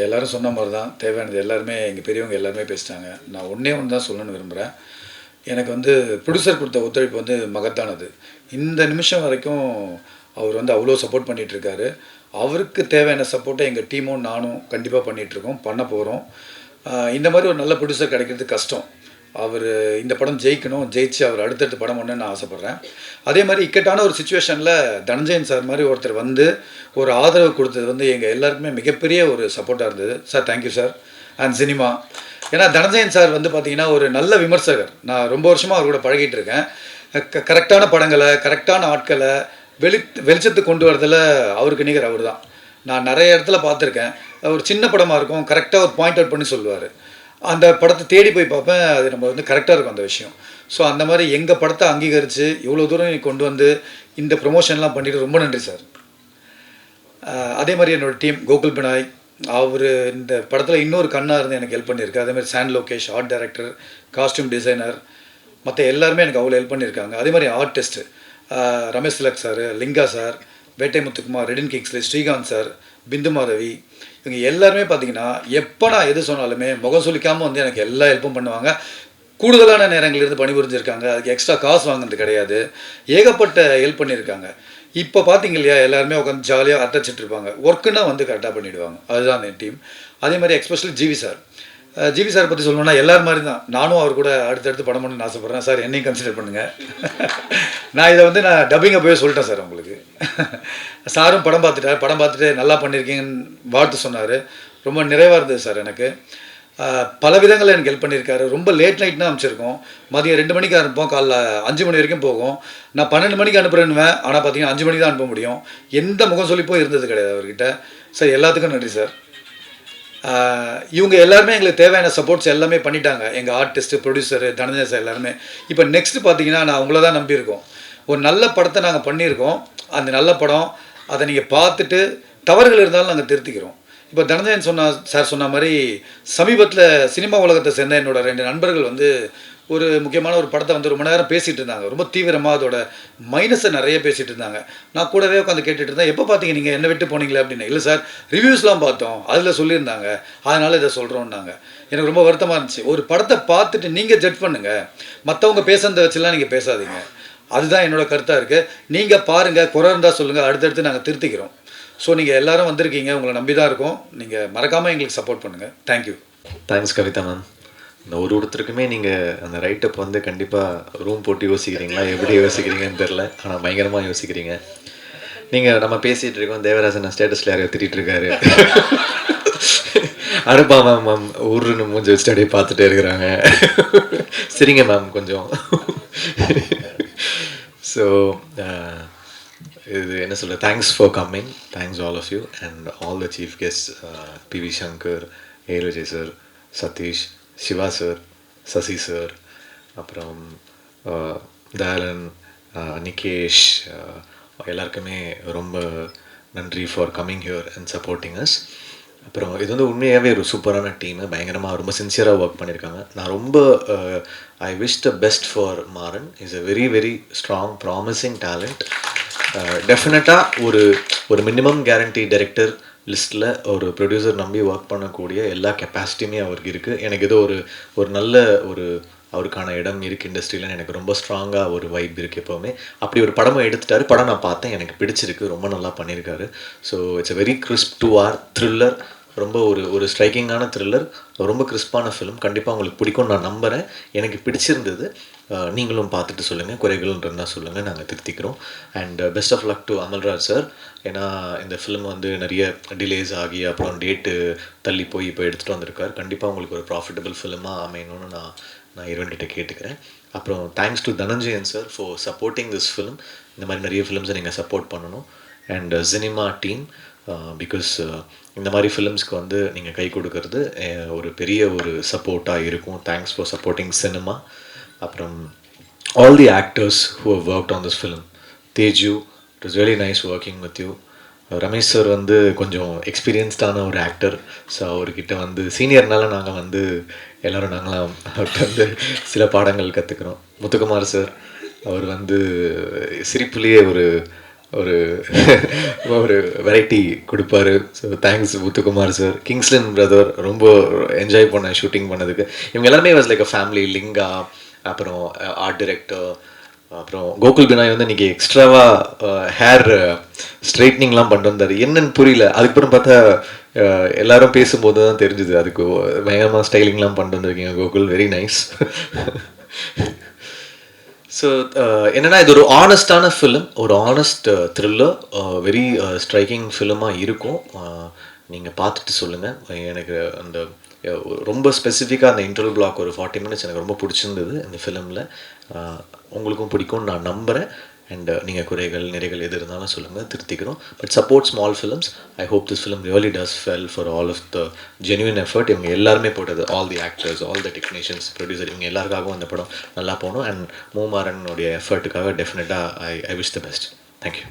எல்லோரும் சொன்ன மாதிரி தான், தேவையானது எல்லாருமே எங்கள் பெரியவங்க எல்லாருமே பேசிட்டாங்க. நான் ஒன்றே தான் சொல்லணும்னு விரும்புகிறேன். எனக்கு வந்து ப்ரொடியூசர் கொடுத்த ஒத்துழைப்பு வந்து மகத்தானது. இந்த நிமிஷம் வரைக்கும் அவர் வந்து அவ்வளோ சப்போர்ட் பண்ணிகிட்ருக்காரு. அவருக்கு தேவையான சப்போர்ட்டை எங்கள் டீமும் நானும் கண்டிப்பாக பண்ணிகிட்ருக்கோம், பண்ண போகிறோம். இந்த மாதிரி ஒரு நல்ல ப்ரொடியூசர் கிடைக்கிறது கஷ்டம். அவர் இந்த படம் ஜெயிக்கணும், ஜெயிச்சு அவர் அடுத்தடுத்து படம் பண்ணணும்னு நான் ஆசைப்பட்றேன். அதே மாதிரி இக்கட்டான ஒரு சுச்சுவேஷனில் தனஞ்சயன் சார் மாதிரி ஒருத்தர் வந்து ஒரு ஆதரவு கொடுத்தது வந்து எங்கள் எல்லாருக்குமே மிகப்பெரிய ஒரு சப்போர்ட்டாக இருந்தது. Sir thank you sir. And cinema, ஏன்னா தனஞ்சயன் சார் வந்து பார்த்திங்கன்னா ஒரு நல்ல விமர்சகர். நான் ரொம்ப வருஷமாக அவர் கூட பழகிட்டு இருக்கேன். கரெக்டான படங்களை, கரெக்டான ஆட்களை வெளிச்சத்துக்கு கொண்டு வரதில் அவருக்கு நிகர் அவர் தான். நான் நிறைய இடத்துல பார்த்துருக்கேன். ஒரு சின்ன படமாக இருக்கும், கரெக்டாக ஒரு பாயிண்ட் அவுட் பண்ணி சொல்லுவார். அந்த படத்தை தேடி போய் பார்ப்பேன், அது நம்ம வந்து கரெக்டாக இருக்கும் அந்த விஷயம். ஸோ அந்த மாதிரி எங்கள் படத்தை அங்கீகரித்து இவ்வளோ தூரம் கொண்டு வந்து இந்த ப்ரொமோஷன்லாம் பண்ணிவிட்டு ரொம்ப நன்றி சார். அதே மாதிரி என்னோடய டீம், கோகுல் பினாய், அவர் இந்த படத்தில் இன்னொரு கண்ணாக இருந்து எனக்கு ஹெல்ப் பண்ணியிருக்காரு. அதேமாதிரி சாண்ட் Lokesh, art director, costume designer, மற்ற எல்லாருமே எனக்கு அவ்வளோ ஹெல்ப் பண்ணியிருக்காங்க. அதே மாதிரி artist Ramesh Thilak sir, Linga sir, Vettai Muthukumar, Redin Kingsley, Srikanth sir, Bindu Madhavi, இவங்க எல்லாருமே பார்த்திங்கன்னா எப்போ நான் எது சொன்னாலுமே முகம் சொல்லிக்காமல் வந்து எனக்கு எல்லா ஹெல்ப்பும் பண்ணுவாங்க. கூடுதலான நேரங்களிலிருந்து பணிபுரிஞ்சிருக்காங்க. அதுக்கு எக்ஸ்ட்ரா காசு வாங்கினது கிடையாது. ஏகப்பட்ட ஹெல்ப் பண்ணியிருக்காங்க. இப்போ பார்த்தீங்க இல்லையா, எல்லாருமே உட்காந்து ஜாலியாக அட்டச்சிட்ருப்பாங்க. ஒர்க்குன்னா வந்து கரெக்டாக பண்ணிவிடுவாங்க. அதுதான் என் டீம். அதே மாதிரி especially GV sir. GV sir பற்றி சொல்லணும்னா எல்லாரும் மாதிரி தான் நானும் அவர் கூட அடுத்தடுத்து படம் பண்ணணும்னு ஆசைப்பட்றேன். சார் என்னையும் கன்சிடர் பண்ணுங்கள். நான் இதை வந்து நான் டப்பிங்கை போய் சொல்லிட்டேன் சார் உங்களுக்கு. சாரும் படம் பார்த்துட்டு நல்லா பண்ணியிருக்கீங்கன்னு வாழ்த்து சொன்னார். ரொம்ப நிறைவாக இருந்தது சார் எனக்கு. பல விதங்களில் எனக்கு ஹெல்ப் பண்ணியிருக்காரு. ரொம்ப லேட் நைட்னா அனுப்பிச்சிருக்கோம். மதியம் 2 மணிக்கு அனுப்போம், காலைல 5 மணி வரைக்கும் போகும். நான் 12 மணிக்கு அனுப்புகிறேன்னுவேன், ஆனால் பார்த்தீங்கன்னா 5 மணிக்கு தான் அனுப்ப முடியும். எந்த முகம் சொல்லிப்போ இருந்தது கிடையாது அவர்கிட்ட. சார் எல்லாத்துக்கும் நன்றி சார். இவங்க எல்லாருமே எங்களுக்கு தேவையான சப்போர்ட்ஸ் எல்லாமே பண்ணிட்டாங்க. எங்கள் ஆர்டிஸ்ட்டு, ப்ரொடியூசரு, தனஞ்சயன் சார் எல்லாருமே. இப்போ நெக்ஸ்ட்டு பார்த்தீங்கன்னா நான் உங்களை தான் நம்பியிருக்கோம். ஒரு நல்ல படத்தை நாங்கள் பண்ணியிருக்கோம். அந்த நல்ல படம் அதை நீங்கள் பார்த்துட்டு தவறுகள் இருந்தாலும் நாங்கள் திருத்திக்கிறோம். இப்போ தனஞ்சயன் சார் சொன்ன மாதிரி சமீபத்தில் சினிமா உலகத்தை சேர்ந்த என்னோட 2 நண்பர்கள் வந்து ஒரு முக்கியமான ஒரு படத்தை வந்து ரொம்ப நேரம் பேசிகிட்டு இருந்தாங்க. ரொம்ப தீவிரமாக அதோட மைனஸை நிறைய பேசிகிட்டு இருந்தாங்க. நான் கூடவே உட்காந்து கேட்டுட்டு இருந்தேன், எப்போ பார்த்தீங்க நீங்கள் என்ன விட்டு போனீங்களே அப்படின்னு. இல்லை சார், ரிவ்யூஸ்லாம் பார்த்தோம், அதில் சொல்லியிருந்தாங்க, அதனால் இதை சொல்கிறோன்னாங்க. எனக்கு ரொம்ப வருத்தமாக இருந்துச்சு. ஒரு படத்தை பார்த்துட்டு நீங்கள் ஜட்ஜ் பண்ணுங்கள், மற்றவங்க பேசுறதை வச்சுலாம் நீங்கள் பேசாதீங்க. அதுதான் என்னோடய கருத்தாக இருக்குது. நீங்கள் பாருங்கள், குறை இருந்தால் சொல்லுங்கள், அடுத்தடுத்து நாங்கள் திருத்திக்கிறோம். ஸோ நீங்கள் எல்லோரும் வந்திருக்கீங்க, உங்களை நம்பி தான் இருக்கோம். நீங்கள் மறக்காமல் எங்களுக்கு சப்போர்ட் பண்ணுங்கள். தேங்க்யூ. Thanks Kavitha ma'am. இந்த ஒருத்தருக்குமே நீங்கள் அந்த ரைட்டப் வந்து கண்டிப்பாக ரூம் போட்டு யோசிக்கிறீங்களா, எப்படி யோசிக்கிறீங்கன்னு தெரில, ஆனால் பயங்கரமாக யோசிக்கிறீங்க. நீங்கள் நம்ம பேசிகிட்டு இருக்கோம், தேவராஜன் ஸ்டேட்டஸில் யாரையோ திட்டிகிட்டு இருக்காரு. அனுப்பா மேம் ஊருன்னு மூஞ்சி வச்சுட்டு அப்படியே பார்த்துட்டே இருக்கிறாங்க. சரிங்க மேம் கொஞ்சம். ஸோ இது என்ன சொல்ல, thanks for coming, thanks all of you and all the chief guest, PV Shankar, A. Vijay sir, Sathish, Siva sir, Sasi sir, அப்புறம் தயாலன், நிகேஷ், எல்லாருக்குமே ரொம்ப நன்றி for coming here and supporting us. அப்புறம் இது வந்து உண்மையாகவே ஒரு சூப்பரான டீமு, பயங்கரமாக ரொம்ப சின்சியராக ஒர்க் பண்ணியிருக்காங்க. நான் ரொம்ப I wish the best for Maran. Is a very very strong promising talent. டெஃபினட்டாக ஒரு மினிமம் கேரண்டி டைரக்டர் லிஸ்ட்டில் ஒரு ப்ரொடியூசர் நம்பி ஒர்க் பண்ணக்கூடிய எல்லா கெப்பாசிட்டியுமே அவருக்கு இருக்குது. எனக்கு ஏதோ ஒரு நல்ல அவருக்கான இடம் இருக்குது இண்டஸ்ட்ரியில். எனக்கு ரொம்ப ஸ்ட்ராங்காக ஒரு வைப் இருக்குது எப்போவுமே. அப்படி ஒரு படமும் எடுத்துட்டார். படம் நான் பார்த்தேன், எனக்கு பிடிச்சிருக்கு, ரொம்ப நல்லா பண்ணியிருக்காரு. So it's a very crisp 2 hour thriller. ரொம்ப ஒரு ஸ்ட்ரைக்கிங்கான த்ரில்லர், ரொம்ப கிறிஸ்பான ஃபிலிம். கண்டிப்பாக உங்களுக்கு பிடிக்கும் நான் நம்புகிறேன். எனக்கு பிடிச்சிருந்தது. நீங்களும் பார்த்துட்டு சொல்லுங்கள், குறைகள் இருந்தால் சொல்லுங்கள், நாங்கள் திருத்திக்கிறோம். And best of luck to Amalraj sir. ஏன்னா இந்த ஃபிலிம் வந்து நிறைய டிலேஸ் ஆகி அப்புறம் டேட்டு தள்ளி போய் இப்போ எடுத்துகிட்டு வந்திருக்கார். கண்டிப்பாக உங்களுக்கு ஒரு ப்ராஃபிட்டபிள் ஃபிலிமாக அமையணும்னு நான் இறைவன்கிட்ட கேட்டுக்கிறேன். அப்புறம் thanks to Dhananjayan sir for supporting this film. இந்த மாதிரி நிறைய ஃபிலிம்ஸை நீங்கள் சப்போர்ட் பண்ணணும். அண்ட் சினிமா டீம், பிகாஸ் இந்த மாதிரி ஃபிலிம்ஸ்க்கு வந்து நீங்கள் கை கொடுக்கறது ஒரு பெரிய ஒரு சப்போர்ட்டாக இருக்கும். Thanks for supporting cinema. அப்புறம் all the actors who have worked on this film. Teju, it was really nice working with you. Ramesh sir வந்து கொஞ்சம் எக்ஸ்பீரியன்ஸ்டான ஒரு ஆக்டர். ஸோ அவர்கிட்ட வந்து சீனியர்னால நாங்கள் வந்து எல்லோரும் நாங்களாம் அவர்கிட்ட வந்து சில பாடங்கள் கற்றுக்குறோம். முத்துக்குமார் சார், அவர் வந்து சிரிப்புலேயே ஒரு ஒரு வெரைட்டி கொடுப்பாரு. So thanks Muthukumar sir. கிங்ஸ்லின் பிரதர், ரொம்ப என்ஜாய் பண்ணேன் ஷூட்டிங் பண்ணதுக்கு. இவங்க எல்லாருமே was like a family. Linga, அப்புறம் ஆர்ட் டைரக்டர், அப்புறம் கோகுல் பினாய் வந்து இன்றைக்கி எக்ஸ்ட்ராவாக ஹேர் ஸ்ட்ரைட்னிங்லாம் பண்ணிட்டு வந்தார். என்னன்னு புரியல. அதுக்கப்புறம் பார்த்தா எல்லாரும் பேசும்போது தான் தெரிஞ்சுது அதுக்கு பயங்கரமாக ஸ்டைலிங்லாம் பண்ணிட்டு வந்திருக்கீங்க கோகுல். Very nice. ஸோ என்னென்னா இது ஒரு ஆனஸ்டான ஃபிலிம், ஒரு ஆனஸ்ட் த்ரில்லர், வெரி ஸ்ட்ரைக்கிங் ஃபிலிமாக இருக்கும். நீங்கள் பார்த்துட்டு சொல்லுங்கள். எனக்கு அந்த ரொம்ப ஸ்பெசிஃபிக்காக அந்த இன்டர்வல் பிளாக் ஒரு 40 minutes எனக்கு ரொம்ப பிடிச்சிருந்தது இந்த ஃபிலிமில். உங்களுக்கும் பிடிக்கும்னு நான் நம்புகிறேன். அண்ட் நீங்கள் குறைகள் நிறைகள் எது இருந்தாலும் சொல்லுங்கள், திருத்திக்கிறோம். But support small films. I hope this film really does well for all of the genuine effort. இவங்க எல்லாருமே போட்டது, all the actors, all the technicians, producer, இவங்க எல்லாருக்காகவும் அந்த படம் நல்லா போகணும். அண்ட் மூமாறனுடைய எஃபர்ட்டுக்காக டெஃபினட்டாக I wish the best. Thank you.